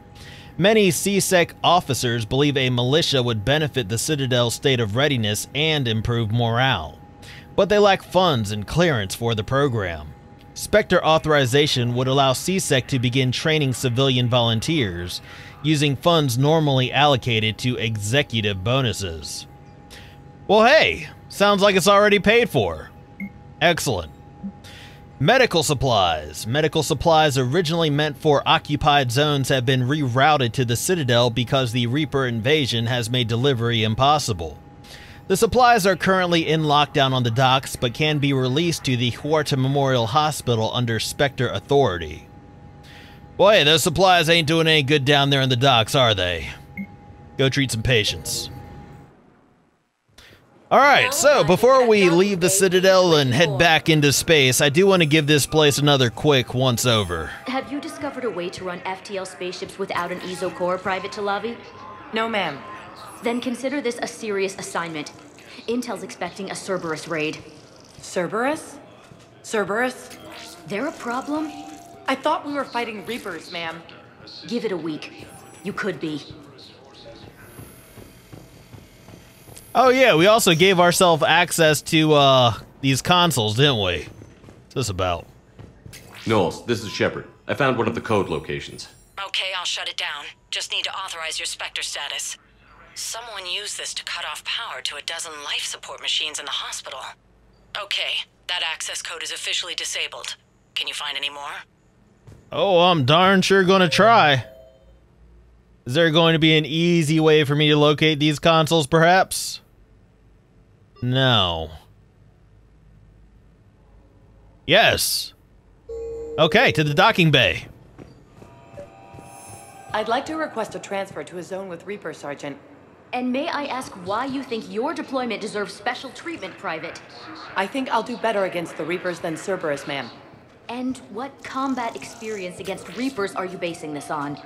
Many CSEC officers believe a militia would benefit the Citadel's state of readiness and improve morale, but they lack funds and clearance for the program. Spectre authorization would allow CSEC to begin training civilian volunteers, using funds normally allocated to executive bonuses. Well, hey, sounds like it's already paid for. Excellent. Medical supplies. Medical supplies originally meant for occupied zones have been rerouted to the Citadel because the Reaper invasion has made delivery impossible. The supplies are currently in lockdown on the docks, but can be released to the Huerta Memorial Hospital under Spectre authority. Boy, those supplies ain't doing any good down there in the docks, are they? Go treat some patients. Alright, so before we leave the Citadel and head back into space, I do want to give this place another quick once-over. Have you discovered a way to run FTL spaceships without an ESO core, Private Talavi? No, ma'am. Then consider this a serious assignment. Intel's expecting a Cerberus raid. Cerberus? Cerberus? They're a problem? I thought we were fighting Reapers, ma'am. Give it a week. You could be. Oh yeah, we also gave ourselves access to these consoles, didn't we? What's this about? Knowles, this is Shepard. I found one of the code locations. Okay, I'll shut it down. Just need to authorize your Spectre status. Someone used this to cut off power to a dozen life support machines in the hospital. Okay, that access code is officially disabled. Can you find any more? Oh, I'm darn sure gonna try. Is there going to be an easy way for me to locate these consoles, perhaps? No. Yes. Okay, to the docking bay. I'd like to request a transfer to a zone with Reaper, Sergeant. And may I ask why you think your deployment deserves special treatment, Private? I think I'll do better against the Reapers than Cerberus, ma'am. And what combat experience against Reapers are you basing this on?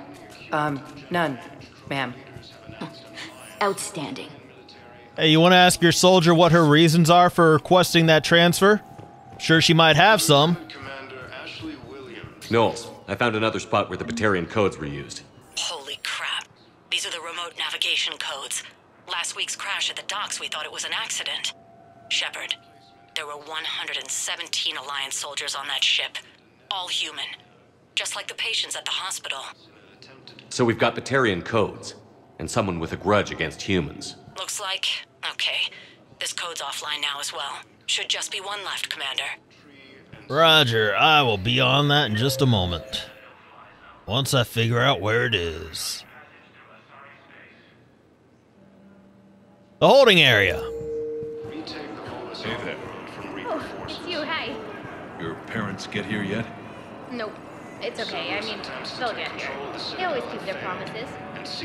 None, ma'am. Outstanding. Hey, you want to ask your soldier what her reasons are for requesting that transfer? Sure, she might have some. Knowles, I found another spot where the Batarian codes were used. Holy crap. These are the remote navigation codes. Last week's crash at the docks, we thought it was an accident. Shepard, there were 117 Alliance soldiers on that ship. All human. Just like the patients at the hospital. So we've got Batarian codes, and someone with a grudge against humans. Looks like... okay. This code's offline now as well. Should just be one left, Commander. Roger, I will be on that in just a moment. Once I figure out where it is. The holding area. Hey there. Oh, it's you, hi. Your parents get here yet? Nope. It's okay. I mean, they'll get here. They always keep their promises. Next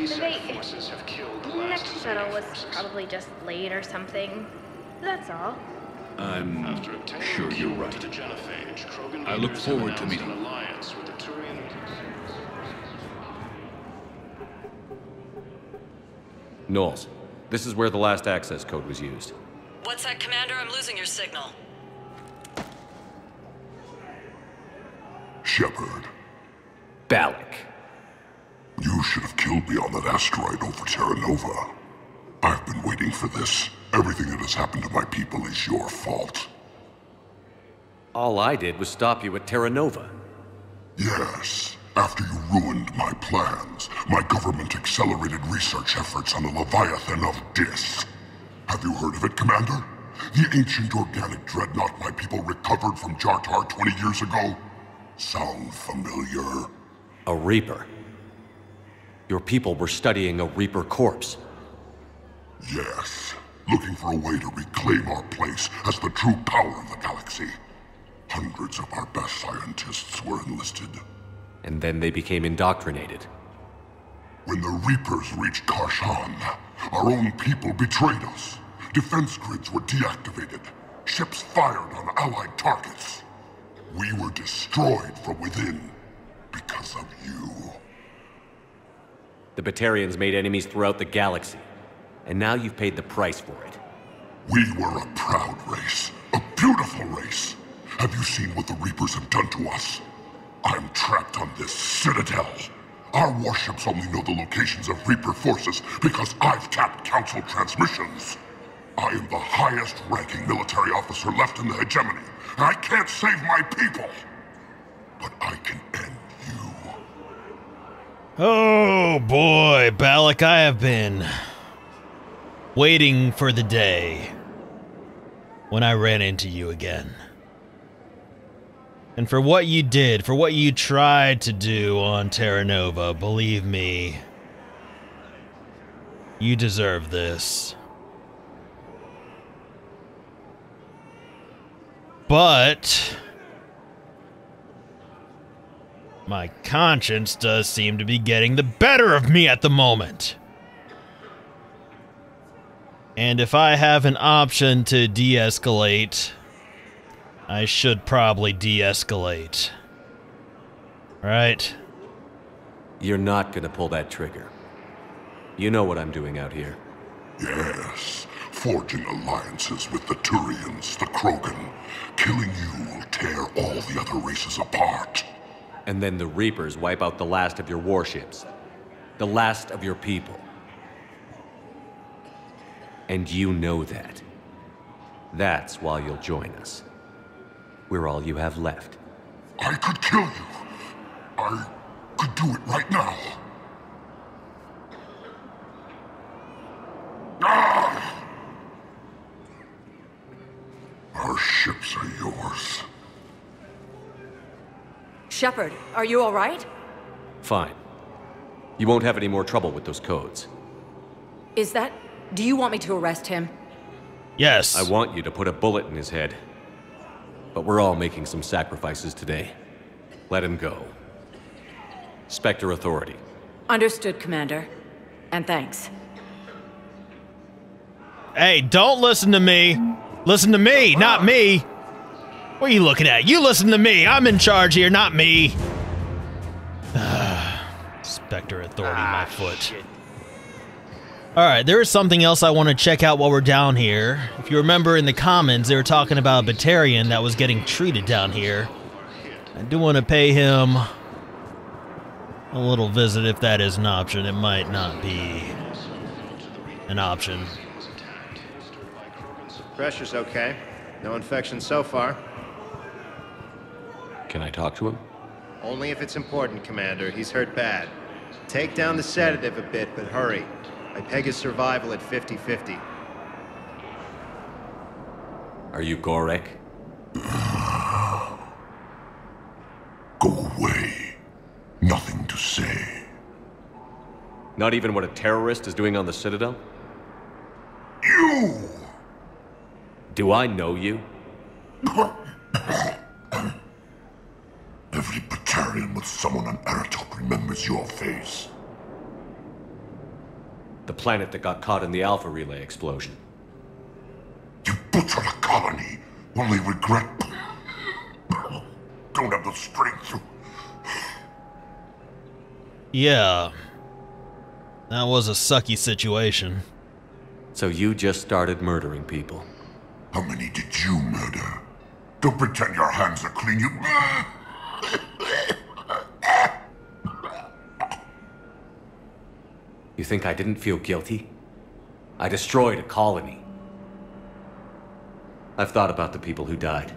shuttle was probably just late or something. That's all. I'm sure you're right. I look forward to meeting you. Knowles, this is where the last access code was used. What's that, Commander? I'm losing your signal. Shepard. Balak. You should have killed me on that asteroid over Terra Nova. I've been waiting for this. Everything that has happened to my people is your fault. All I did was stop you at Terra Nova. Yes. After you ruined my plans, my government accelerated research efforts on the Leviathan of Dis. Have you heard of it, Commander? The ancient organic dreadnought my people recovered from Jartar 20 years ago? Sound familiar? A Reaper. Your people were studying a Reaper corpse. Yes. Looking for a way to reclaim our place as the true power of the galaxy. Hundreds of our best scientists were enlisted. And then they became indoctrinated. When the Reapers reached Karshan, our own people betrayed us. Defense grids were deactivated. Ships fired on Allied targets. We were destroyed from within because of you. The Batarians made enemies throughout the galaxy. and now you've paid the price for it. We were a proud race, a beautiful race. Have you seen what the Reapers have done to us? I'm trapped on this citadel. Our warships only know the locations of Reaper forces because I've tapped Council transmissions. I am the highest-ranking military officer left in the hegemony, and I can't save my people. But I can end you. Oh boy, Balak, I have been waiting for the day when I ran into you again. And for what you did, for what you tried to do on Terra Nova, believe me, you deserve this. But my conscience does seem to be getting the better of me at the moment. And if I have an option to de-escalate, I should probably de-escalate. Right? You're not gonna pull that trigger. You know what I'm doing out here. Yes, forging alliances with the Turians, the Krogan. Killing you will tear all the other races apart. And then the Reapers wipe out the last of your warships. The last of your people. And you know that. That's why you'll join us. We're all you have left. I could kill you. I could do it right now. Ah! Our ships are yours. Shepard, are you all right? Fine. You won't have any more trouble with those codes. Is that... Do you want me to arrest him? Yes. I want you to put a bullet in his head. But we're all making some sacrifices today. Let him go. Spectre Authority. Understood, Commander. And thanks. Hey, don't listen to me. Listen to me, not me. What are you looking at? You listen to me. I'm in charge here, not me. Spectre Authority, my foot. Shit. Alright, there is something else I want to check out while we're down here. If you remember in the comments, they were talking about a Batarian that was getting treated down here. I do want to pay him a little visit if that is an option. It might not be an option. Pressure's okay. No infection so far. Can I talk to him? Only if it's important, Commander. He's hurt bad. Take down the sedative a bit, but hurry. I peg his survival at 50-50. Are you Gorek? Go away. Nothing to say. Not even what a terrorist is doing on the Citadel? You! Do I know you? Every Batarian with someone on Aratok remembers your face. The planet that got caught in the Alpha Relay explosion. You butchered a colony. Only regret... Don't have the strength to... Yeah. That was a sucky situation. So you just started murdering people. How many did you murder? Don't pretend your hands are clean, you... You think I didn't feel guilty? I destroyed a colony. I've thought about the people who died.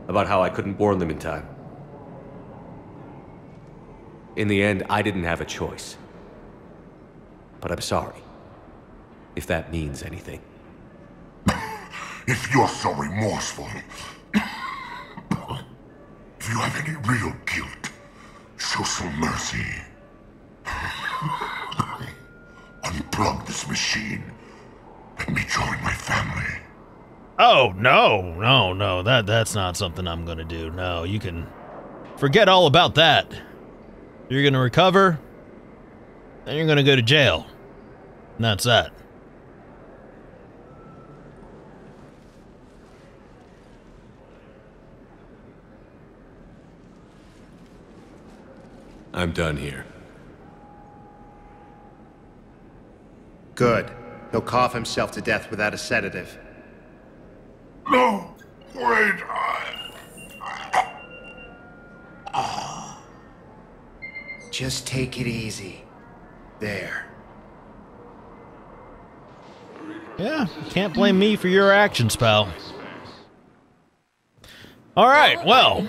About how I couldn't warn them in time. In the end, I didn't have a choice. But I'm sorry. If that means anything. If you're so remorseful... If you have any real guilt, show some mercy. Unplug this machine. Let me join my family. Oh, no. That's not something I'm gonna do. No, you can forget all about that. You're gonna recover, and you're gonna go to jail. And that's that. I'm done here. Good. He'll cough himself to death without a sedative. No, wait, Just take it easy. There. Yeah, can't blame me for your actions, pal. Alright, well,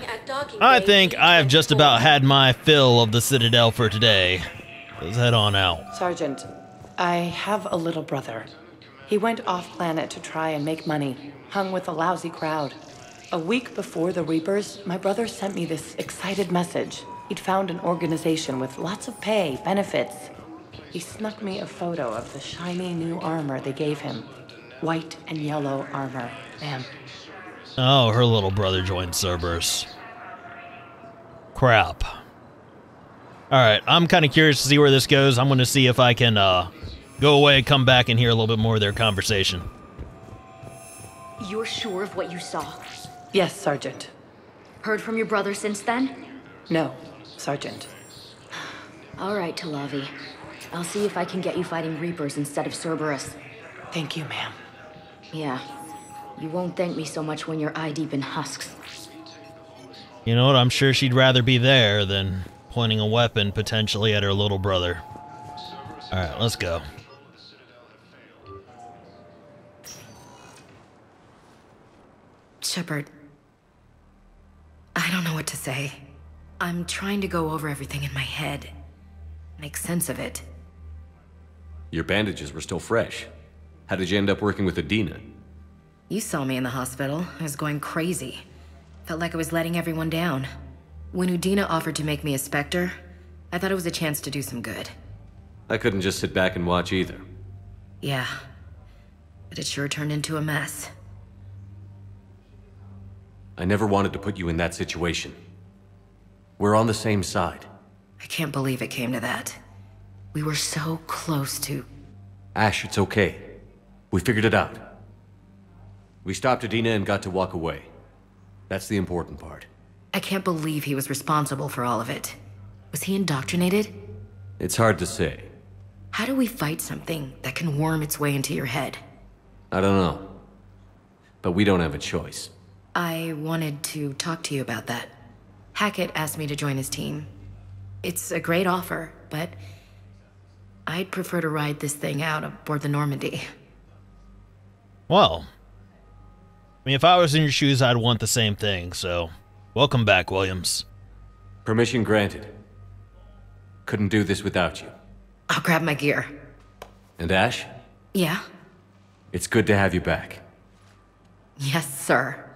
I think I've just about had my fill of the Citadel for today. Let's head on out. Sergeant, I have a little brother. He went off-planet to try and make money, hung with a lousy crowd. A week before the Reapers, my brother sent me this excited message. He'd found an organization with lots of pay, benefits. He snuck me a photo of the shiny new armor they gave him. White and yellow armor, ma'am. Oh, her little brother joined Cerberus. Crap. Alright, I'm kind of curious to see where this goes. I'm going to see if I can go away and come back and hear a little bit more of their conversation. You're sure of what you saw? Yes, Sergeant. Heard from your brother since then? No, Sergeant. All right, Talavi. I'll see if I can get you fighting Reapers instead of Cerberus. Thank you, ma'am. Yeah. You won't thank me so much when you're eye-deep in husks. You know what? I'm sure she'd rather be there than pointing a weapon potentially at her little brother. Alright, let's go. Shepard, I don't know what to say. I'm trying to go over everything in my head. Make sense of it. Your bandages were still fresh. How did you end up working with Adina? You saw me in the hospital. I was going crazy. Felt like I was letting everyone down. When Udina offered to make me a Spectre, I thought it was a chance to do some good. I couldn't just sit back and watch either. Yeah. But it sure turned into a mess. I never wanted to put you in that situation. We're on the same side. I can't believe it came to that. We were so close to... Ash, it's okay. We figured it out. We stopped Adina and got to walk away. That's the important part. I can't believe he was responsible for all of it. Was he indoctrinated? It's hard to say. How do we fight something that can worm its way into your head? I don't know. But we don't have a choice. I wanted to talk to you about that. Hackett asked me to join his team. It's a great offer, but I'd prefer to ride this thing out aboard the Normandy. Well, I mean, if I was in your shoes, I'd want the same thing, so welcome back, Williams. Permission granted. Couldn't do this without you. I'll grab my gear. And Ash? Yeah? It's good to have you back. Yes, sir.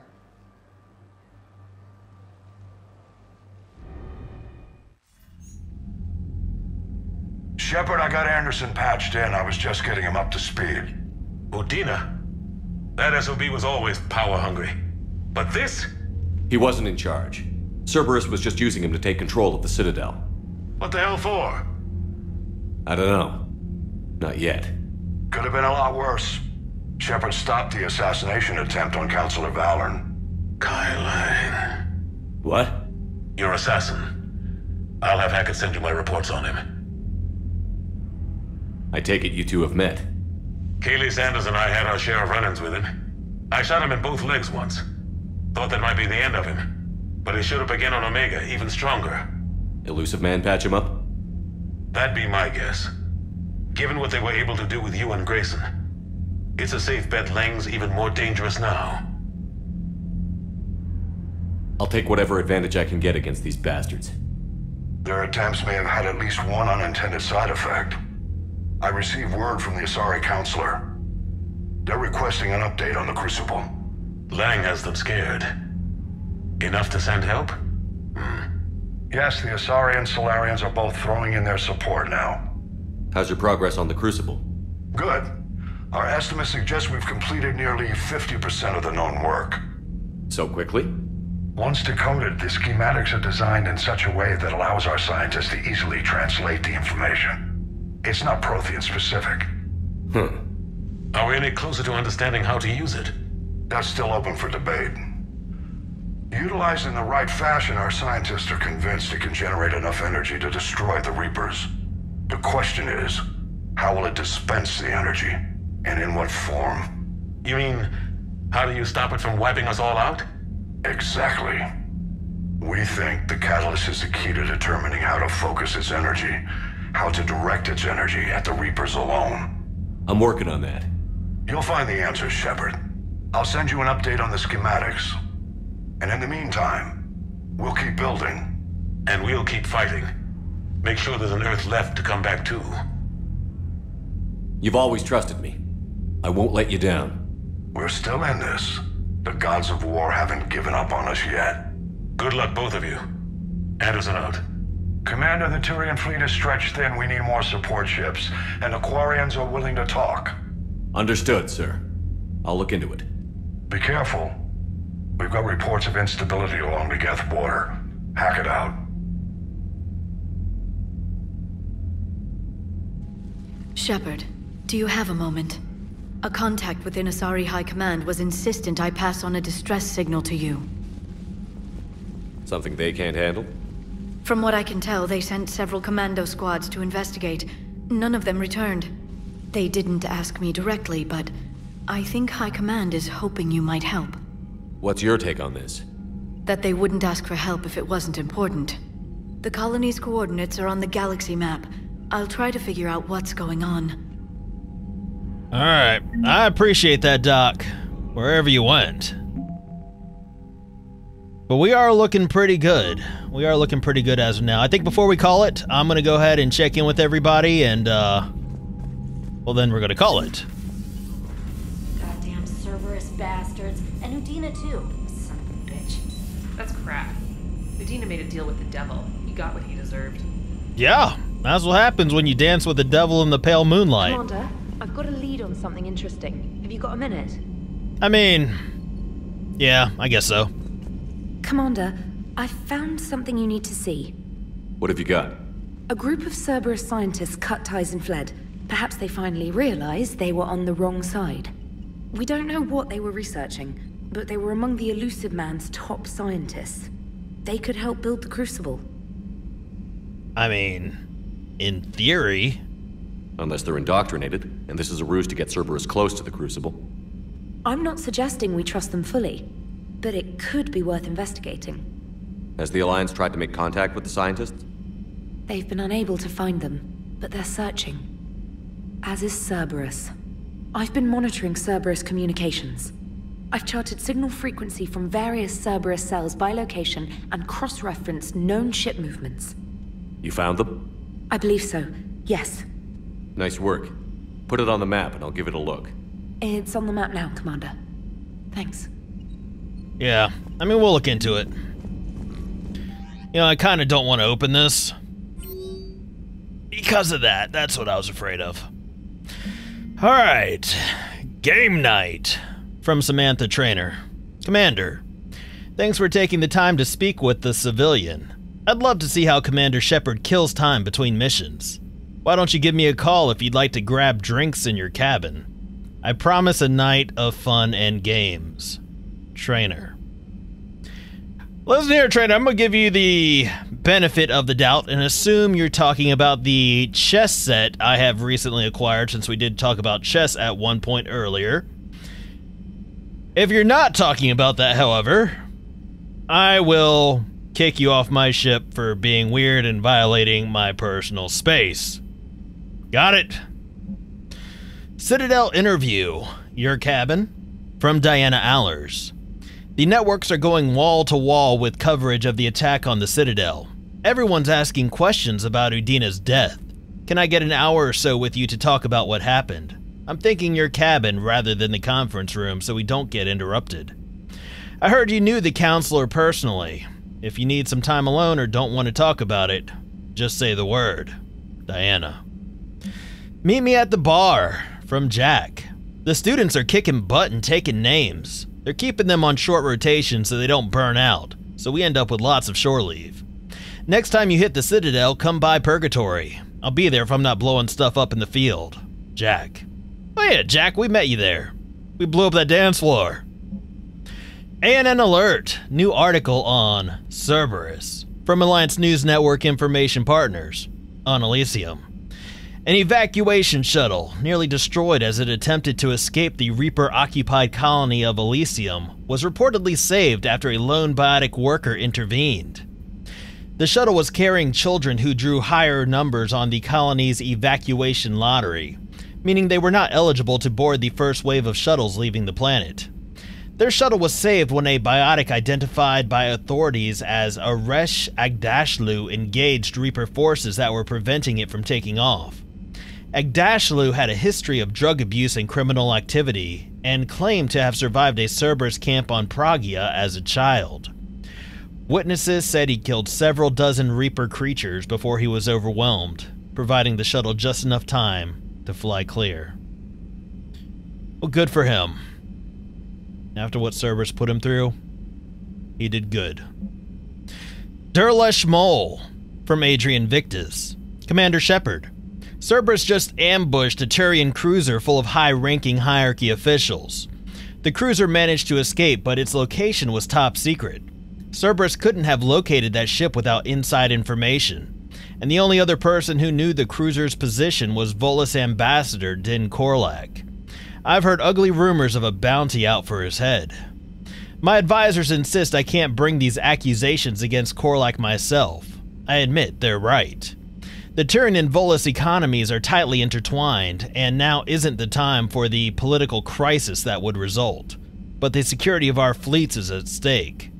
Shepard, I got Anderson patched in. I was just getting him up to speed. Udina? That SOB was always power-hungry. But this? He wasn't in charge. Cerberus was just using him to take control of the Citadel. What the hell for? I don't know. Not yet. Could have been a lot worse. Shepard stopped the assassination attempt on Councilor Valorn. Kyle. What? Your assassin. I'll have Hackett send you my reports on him. I take it you two have met. Kaylee Sanders and I had our share of run-ins with him. I shot him in both legs once. Thought that might be the end of him. But he showed up again on Omega, even stronger. Elusive Man patch him up? That'd be my guess. Given what they were able to do with you and Grayson, it's a safe bet Lang's even more dangerous now. I'll take whatever advantage I can get against these bastards. Their attempts may have had at least one unintended side effect. I received word from the Asari Counselor. They're requesting an update on the Crucible. Lang has them scared. Enough to send help? Yes, the Asari and Solarians are both throwing in their support now. How's your progress on the Crucible? Good. Our estimates suggest we've completed nearly 50% of the known work. So quickly? Once decoded, the schematics are designed in such a way that allows our scientists to easily translate the information. It's not Prothean specific. Are we any closer to understanding how to use it? That's still open for debate. Utilized in the right fashion, our scientists are convinced it can generate enough energy to destroy the Reapers. The question is, how will it dispense the energy? And in what form? You mean, how do you stop it from wiping us all out? Exactly. We think the catalyst is the key to determining how to focus its energy, how to direct its energy at the Reapers alone. I'm working on that. You'll find the answers, Shepard. I'll send you an update on the schematics. And in the meantime, we'll keep building. And we'll keep fighting. Make sure there's an Earth left to come back to. You've always trusted me. I won't let you down. We're still in this. The gods of war haven't given up on us yet. Good luck, both of you. Anderson out. Commander, the Turian fleet is stretched thin. We need more support ships. And the Quarians are willing to talk. Understood, sir. I'll look into it. Be careful. We've got reports of instability along the Geth border. Hack it out. Shepard, do you have a moment? A contact within Asari High Command was insistent I pass on a distress signal to you. Something they can't handle? From what I can tell, they sent several commando squads to investigate. None of them returned. They didn't ask me directly, but I think High Command is hoping you might help. What's your take on this? That they wouldn't ask for help if it wasn't important. The colony's coordinates are on the galaxy map. I'll try to figure out what's going on. Alright, I appreciate that, Doc, wherever you went. But we are looking pretty good. We are looking pretty good as of now. I think before we call it, I'm gonna go ahead and check in with everybody and, well then we're gonna call it. Goddamn Cerberus bastards. And Udina too. Son of a bitch. That's crap. Udina made a deal with the devil. He got what he deserved. Yeah, that's what happens when you dance with the devil in the pale moonlight. Commander, I've got a lead on something interesting. Have you got a minute? I mean, yeah, I guess so. Commander, I found something you need to see. What have you got? A group of Cerberus scientists cut ties and fled. Perhaps they finally realized they were on the wrong side. We don't know what they were researching, but they were among the Elusive Man's top scientists. They could help build the Crucible. I mean, in theory. Unless they're indoctrinated, and this is a ruse to get Cerberus close to the Crucible. I'm not suggesting we trust them fully, but it could be worth investigating. Has the Alliance tried to make contact with the scientists? They've been unable to find them, but they're searching. As is Cerberus. I've been monitoring Cerberus communications. I've charted signal frequency from various Cerberus cells by location and cross-referenced known ship movements. You found them? I believe so, yes. Nice work. Put it on the map and I'll give it a look. It's on the map now, Commander. Thanks. Yeah, I mean, we'll look into it. You know, I kind of don't want to open this. Because of that, that's what I was afraid of. Alright, game night from Samantha Trainer. Commander, thanks for taking the time to speak with the civilian. I'd love to see how Commander Shepard kills time between missions. Why don't you give me a call if you'd like to grab drinks in your cabin? I promise a night of fun and games. Trainer. Listen here, Trainer, I'm going to give you the benefit of the doubt and assume you're talking about the chess set I have recently acquired, since we did talk about chess at one point earlier. If you're not talking about that, however, I will kick you off my ship for being weird and violating my personal space. Got it? Citadel interview. Your cabin? From Diana Allers. The networks are going wall to wall with coverage of the attack on the Citadel. Everyone's asking questions about Udina's death. Can I get an hour or so with you to talk about what happened? I'm thinking your cabin rather than the conference room so we don't get interrupted. I heard you knew the counselor personally. If you need some time alone or don't want to talk about it, just say the word. Diana. Meet me at the bar. From Jack. The students are kicking butt and taking names. They're keeping them on short rotation so they don't burn out, so we end up with lots of shore leave. Next time you hit the Citadel, come by Purgatory. I'll be there if I'm not blowing stuff up in the field. Jack. Oh yeah, Jack, we met you there. We blew up that dance floor. ANN Alert. New article on Cerberus. From Alliance News Network Information Partners. On Elysium. An evacuation shuttle, nearly destroyed as it attempted to escape the Reaper-occupied colony of Elysium, was reportedly saved after a lone biotic worker intervened. The shuttle was carrying children who drew higher numbers on the colony's evacuation lottery, meaning they were not eligible to board the first wave of shuttles leaving the planet. Their shuttle was saved when a biotic identified by authorities as Aresh Agdashlu engaged Reaper forces that were preventing it from taking off. Agdashlu had a history of drug abuse and criminal activity, and claimed to have survived a Cerberus camp on Pragia as a child. Witnesses said he killed several dozen Reaper creatures before he was overwhelmed, providing the shuttle just enough time to fly clear. Well, good for him. After what Cerberus put him through, he did good. Durlesh Mole from Adrian Victus. Commander Shepard. Cerberus just ambushed a Turian cruiser full of high-ranking hierarchy officials. The cruiser managed to escape, but its location was top secret. Cerberus couldn't have located that ship without inside information, and the only other person who knew the cruiser's position was Volus ambassador Din Korlak. I've heard ugly rumors of a bounty out for his head. My advisors insist I can't bring these accusations against Korlak myself. I admit they're right. The Turian and Volus economies are tightly intertwined, and now isn't the time for the political crisis that would result. But the security of our fleets is at stake.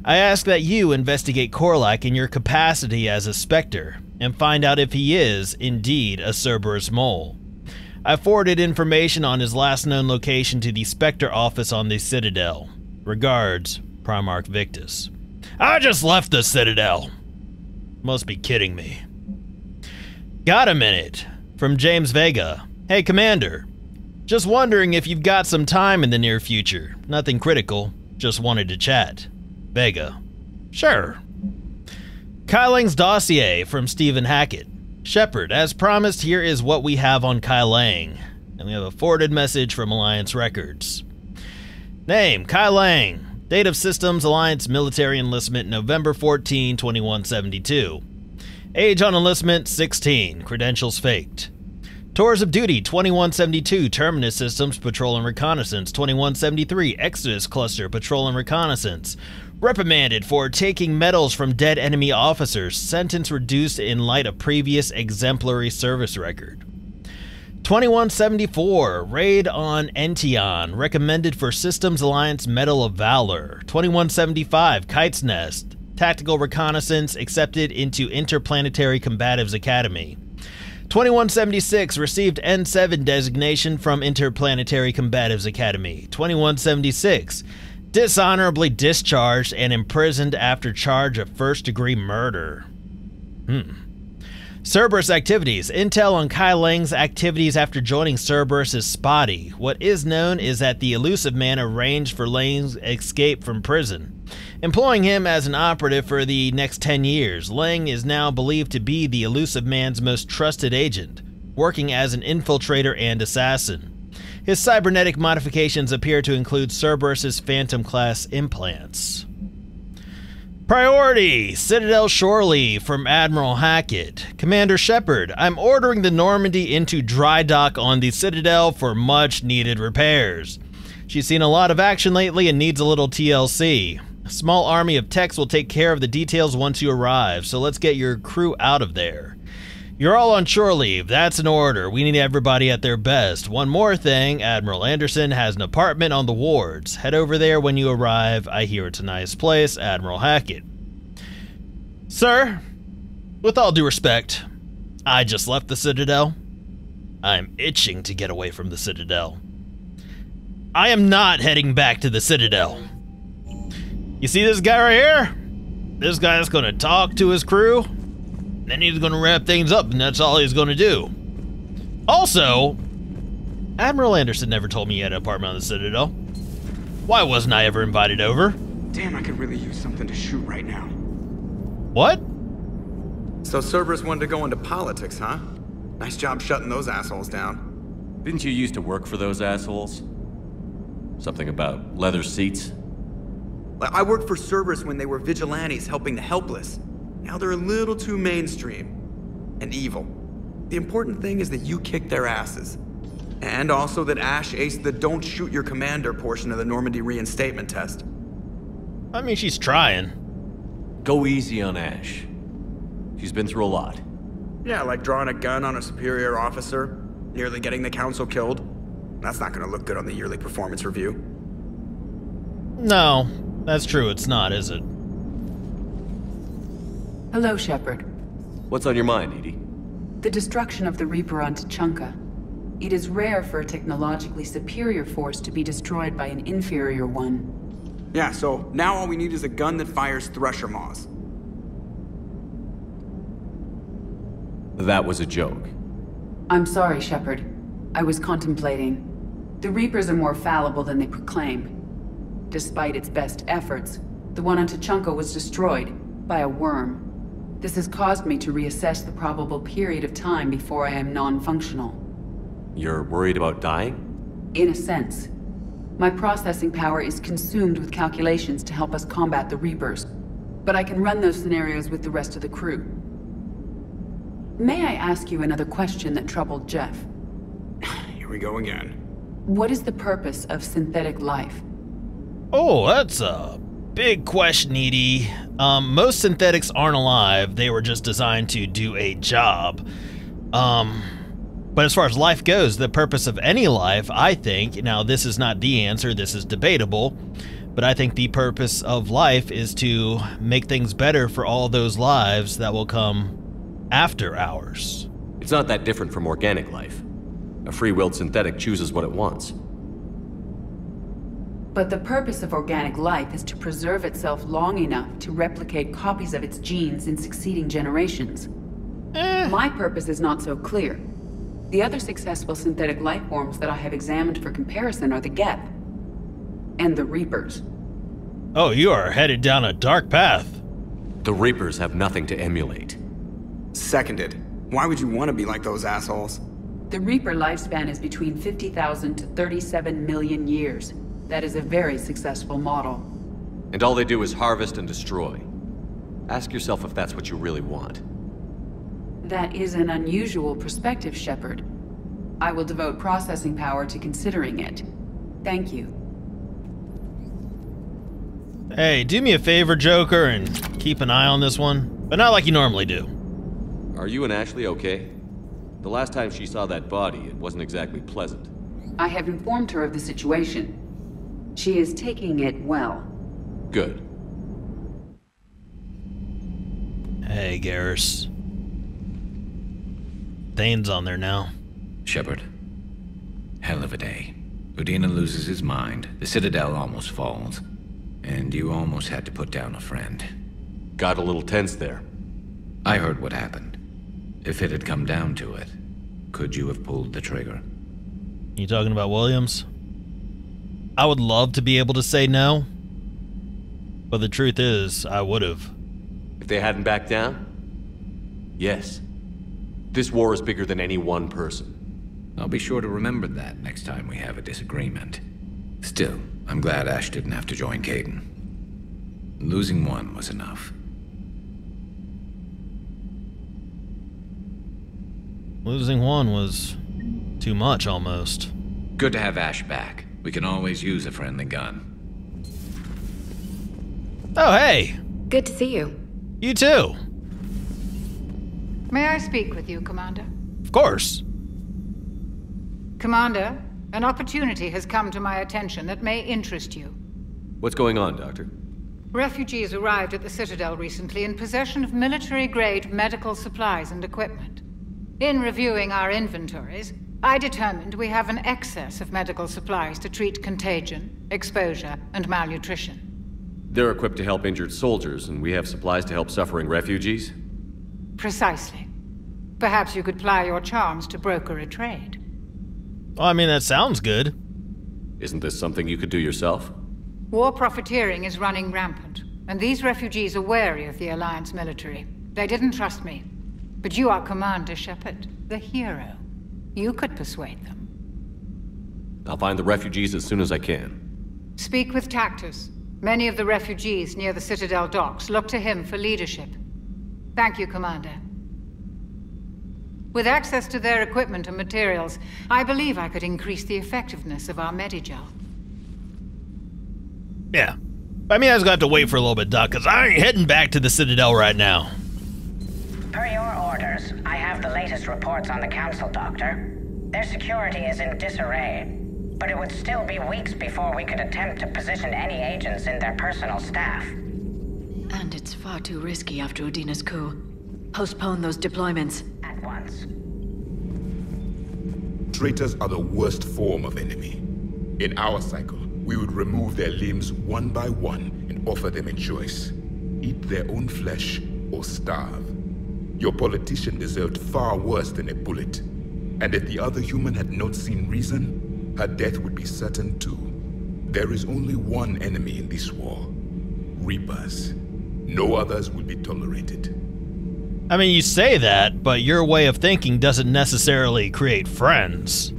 I ask that you investigate Korlak in your capacity as a Spectre, and find out if he is, indeed, a Cerberus mole. I forwarded information on his last known location to the Spectre office on the Citadel. Regards, Primarch Victus. I just left the Citadel. Must be kidding me. Got a minute, from James Vega. Hey, Commander. Just wondering if you've got some time in the near future. Nothing critical, just wanted to chat. Vega. Sure. Kailang's dossier from Stephen Hackett. Shepard, as promised, here is what we have on Kailang. And we have a forwarded message from Alliance Records. Name, Kailang. Date of Systems Alliance Military Enlistment, November 14, 2172. Age on enlistment, 16. Credentials faked. Tours of Duty, 2172. Terminus Systems, Patrol and Reconnaissance, 2173. Exodus Cluster, Patrol and Reconnaissance. Reprimanded for taking medals from dead enemy officers. Sentence reduced in light of previous exemplary service record. 2174. Raid on Ention. Recommended for Systems Alliance Medal of Valor. 2175. Kite's Nest. Tactical Reconnaissance accepted into Interplanetary Combatives Academy. 2176 received N7 designation from Interplanetary Combatives Academy. 2176 dishonorably discharged and imprisoned after charge of first-degree murder. Cerberus activities. Intel on Kailang's activities after joining Cerberus is spotty. What is known is that the elusive man arranged for Lang's escape from prison, employing him as an operative for the next 10 years. Lang is now believed to be the elusive man's most trusted agent, working as an infiltrator and assassin. His cybernetic modifications appear to include Cerberus's Phantom-class implants. Priority! Citadel Shorely from Admiral Hackett. Commander Shepard, I'm ordering the Normandy into dry dock on the Citadel for much-needed repairs. She's seen a lot of action lately and needs a little TLC. A small army of techs will take care of the details once you arrive, so let's get your crew out of there. You're all on shore leave, that's an order. We need everybody at their best. One more thing, Admiral Anderson has an apartment on the wards. Head over there when you arrive. I hear it's a nice place. Admiral Hackett. Sir, with all due respect, I just left the Citadel. I'm itching to get away from the Citadel. I am not heading back to the Citadel. You see this guy right here? This guy's gonna talk to his crew, then he's gonna wrap things up, and that's all he's gonna do. Also, Admiral Anderson never told me he had an apartment on the Citadel. Why wasn't I ever invited over? Damn, I could really use something to shoot right now. What? So Cerberus wanted to go into politics, huh? Nice job shutting those assholes down. Didn't you used to work for those assholes? Something about leather seats? I worked for Cerberus when they were vigilantes helping the helpless. Now they're a little too mainstream. And evil. The important thing is that you kick their asses. And also that Ash aced the don't shoot your commander portion of the Normandy reinstatement test. I mean, she's trying. Go easy on Ash. She's been through a lot. Yeah, like drawing a gun on a superior officer, nearly getting the council killed. That's not gonna look good on the yearly performance review. No, that's true, it's not, is it? Hello, Shepard. What's on your mind, Edie? The destruction of the Reaper on Tuchanka. It is rare for a technologically superior force to be destroyed by an inferior one. Yeah, so now all we need is a gun that fires Thresher Maws. That was a joke. I'm sorry, Shepard. I was contemplating. The Reapers are more fallible than they proclaim. Despite its best efforts, the one on Tuchanka was destroyed by a worm. This has caused me to reassess the probable period of time before I am non-functional. You're worried about dying? In a sense. My processing power is consumed with calculations to help us combat the Reapers, but I can run those scenarios with the rest of the crew. May I ask you another question that troubled Jeff? Here we go again. What is the purpose of synthetic life? Oh, that's a big question, Edie. Most synthetics aren't alive. They were just designed to do a job. But as far as life goes, the purpose of any life, I think, now this is not the answer, this is debatable, but I think the purpose of life is to make things better for all those lives that will come after ours. It's not that different from organic life. A free-willed synthetic chooses what it wants. But the purpose of organic life is to preserve itself long enough to replicate copies of its genes in succeeding generations. My purpose is not so clear. The other successful synthetic life forms that I have examined for comparison are the Geth and the Reapers. Oh, you are headed down a dark path. The Reapers have nothing to emulate. Seconded. Why would you want to be like those assholes? The Reaper lifespan is between 50,000 to 37 million years. That is a very successful model. And all they do is harvest and destroy. Ask yourself if that's what you really want. That is an unusual perspective, Shepard. I will devote processing power to considering it. Thank you. Hey, do me a favor, Joker, and keep an eye on this one, but not like you normally do. Are you and Ashley okay? The last time she saw that body, it wasn't exactly pleasant. I have informed her of the situation. She is taking it well. Good. Hey, Garrus. Thane's on there now. Shepard. Hell of a day. Udina loses his mind, the Citadel almost falls, and you almost had to put down a friend. Got a little tense there. I heard what happened. If it had come down to it, could you have pulled the trigger? You talking about Williams? I would love to be able to say no, but the truth is, I would have. If they hadn't backed down? Yes. This war is bigger than any one person. I'll be sure to remember that next time we have a disagreement. Still, I'm glad Ash didn't have to join Kaidan. Losing one was enough. Losing one was too much, almost. Good to have Ash back. We can always use a friendly gun. Oh, hey! Good to see you. You too. May I speak with you, Commander? Of course. Commander, an opportunity has come to my attention that may interest you. What's going on, Doctor? Refugees arrived at the Citadel recently in possession of military-grade medical supplies and equipment. In reviewing our inventories, I determined we have an excess of medical supplies to treat contagion, exposure, and malnutrition. They're equipped to help injured soldiers, and we have supplies to help suffering refugees? Precisely. Perhaps you could ply your charms to broker a trade. Well, I mean, that sounds good. Isn't this something you could do yourself? War profiteering is running rampant, and these refugees are wary of the Alliance military. They didn't trust me. But you are Commander Shepard, the hero. You could persuade them. I'll find the refugees as soon as I can. Speak with Tactus. Many of the refugees near the Citadel docks look to him for leadership. Thank you, Commander. With access to their equipment and materials, I believe I could increase the effectiveness of our Medigel. Yeah. I mean, I was gonna have to wait for a little bit, Doc, because I ain't heading back to the Citadel right now. Per your orders, I have the latest reports on the Council, Doctor. Their security is in disarray, but it would still be weeks before we could attempt to position any agents in their personal staff. And it's far too risky after Udina's coup. Postpone those deployments. At once. Traitors are the worst form of enemy. In our cycle, we would remove their limbs one by one and offer them a choice. Eat their own flesh or starve. Your politician deserved far worse than a bullet. And if the other human had not seen reason, her death would be certain too. There is only one enemy in this war. Reapers. No others will be tolerated. I mean, you say that, but your way of thinking doesn't necessarily create friends.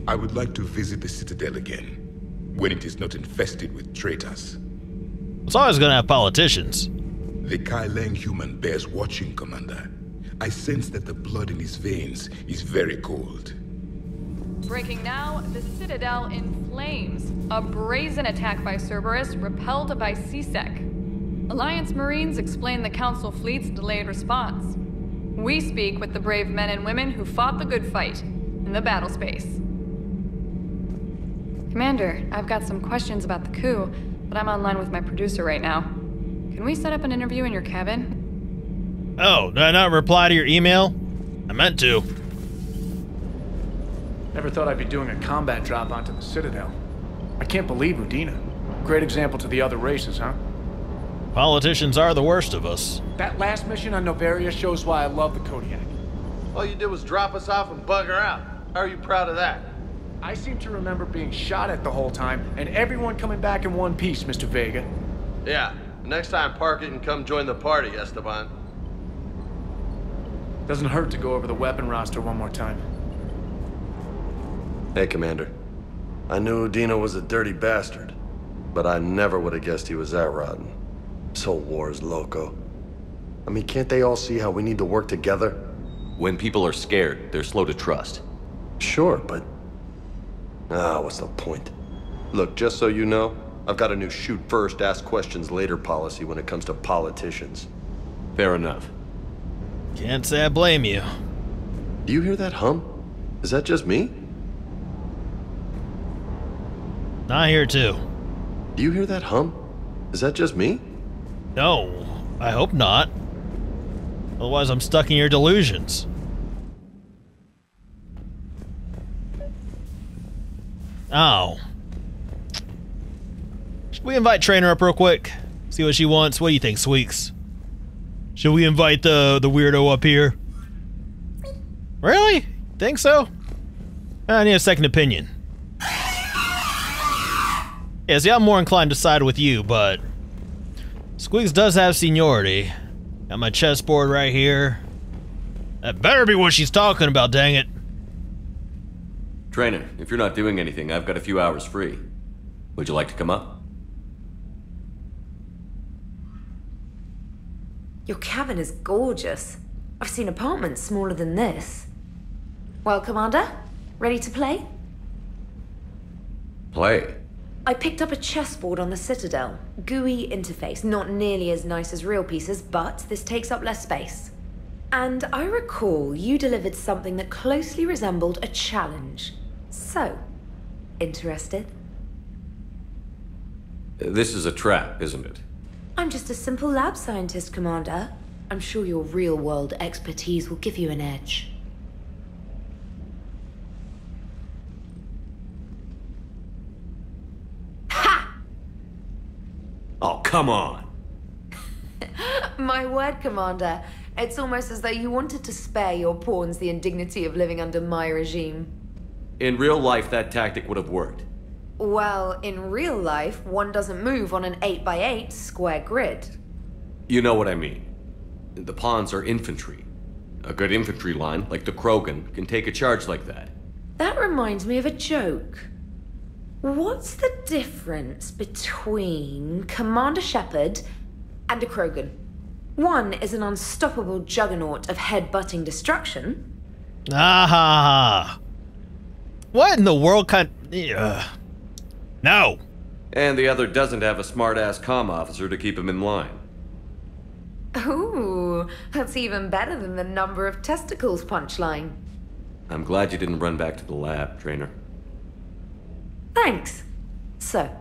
I would like to visit the Citadel again, when it is not infested with traitors. It's always gonna have politicians. The Kai Leng human bears watching, Commander. I sense that the blood in his veins is very cold. Breaking now, the Citadel in flames. A brazen attack by Cerberus repelled by C-Sec. Alliance Marines explain the Council fleet's delayed response. We speak with the brave men and women who fought the good fight in the battle space. Commander, I've got some questions about the coup, but I'm online with my producer right now. Can we set up an interview in your cabin? Oh, did I not reply to your email? I meant to. Never thought I'd be doing a combat drop onto the Citadel. I can't believe Udina. Great example to the other races, huh? Politicians are the worst of us. That last mission on Novaria shows why I love the Kodiak. All you did was drop us off and bugger out. How are you proud of that? I seem to remember being shot at the whole time, and everyone coming back in one piece, Mr. Vega. Yeah, next time park it and come join the party, Esteban. Doesn't hurt to go over the weapon roster one more time. Hey, Commander. I knew Udina was a dirty bastard, but I never would have guessed he was that rotten. So war's loco. I mean, can't they all see how we need to work together? When people are scared, they're slow to trust. Sure, but... what's the point? Look, just so you know, I've got a new shoot first, ask questions later policy when it comes to politicians. Fair enough. Can't say I blame you. Do you hear that hum? Is that just me? Not here too. Do you hear that hum? Is that just me? No, I hope not. Otherwise I'm stuck in your delusions. Oh. Should we invite Trainer up real quick? See what she wants? What do you think, Sweeks? Should we invite the weirdo up here? Really? Think so? I need a second opinion. Yeah, see, I'm more inclined to side with you, but Squeaks does have seniority. Got my chessboard right here. That better be what she's talking about, dang it. Trainer, if you're not doing anything, I've got a few hours free. Would you like to come up? Your cabin is gorgeous. I've seen apartments smaller than this. Well, Commander, ready to play? Play? I picked up a chessboard on the Citadel. GUI interface, not nearly as nice as real pieces, but this takes up less space. And I recall you delivered something that closely resembled a challenge. So, interested? This is a trap, isn't it? I'm just a simple lab scientist, Commander. I'm sure your real-world expertise will give you an edge. Ha! Oh, come on! My word, Commander. It's almost as though you wanted to spare your pawns the indignity of living under my regime. In real life, that tactic would have worked. Well, in real life, one doesn't move on an 8x8 square grid. You know what I mean. The pawns are infantry. A good infantry line, like the Krogan, can take a charge like that. That reminds me of a joke. What's the difference between Commander Shepard and a Krogan? One is an unstoppable juggernaut of head-butting destruction. Ah. What in the world kind... No. And the other doesn't have a smart-ass comm officer to keep him in line. Ooh, that's even better than the number of testicles punchline. I'm glad you didn't run back to the lab, Trainer. Thanks. So,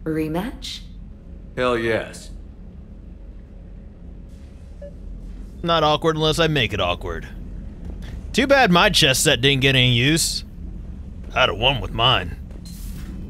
rematch? Hell yes. Not awkward unless I make it awkward. Too bad my chess set didn't get any use. I'd have won with mine.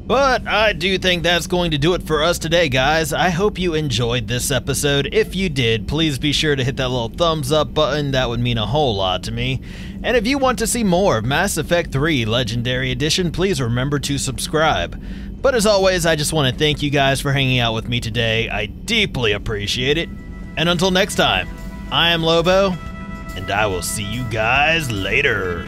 But I do think that's going to do it for us today, guys. I hope you enjoyed this episode. If you did, please be sure to hit that little thumbs up button. That would mean a whole lot to me. And if you want to see more of Mass Effect 3 Legendary Edition, please remember to subscribe. But as always, I just want to thank you guys for hanging out with me today. I deeply appreciate it. And until next time, I am Lobo, and I will see you guys later.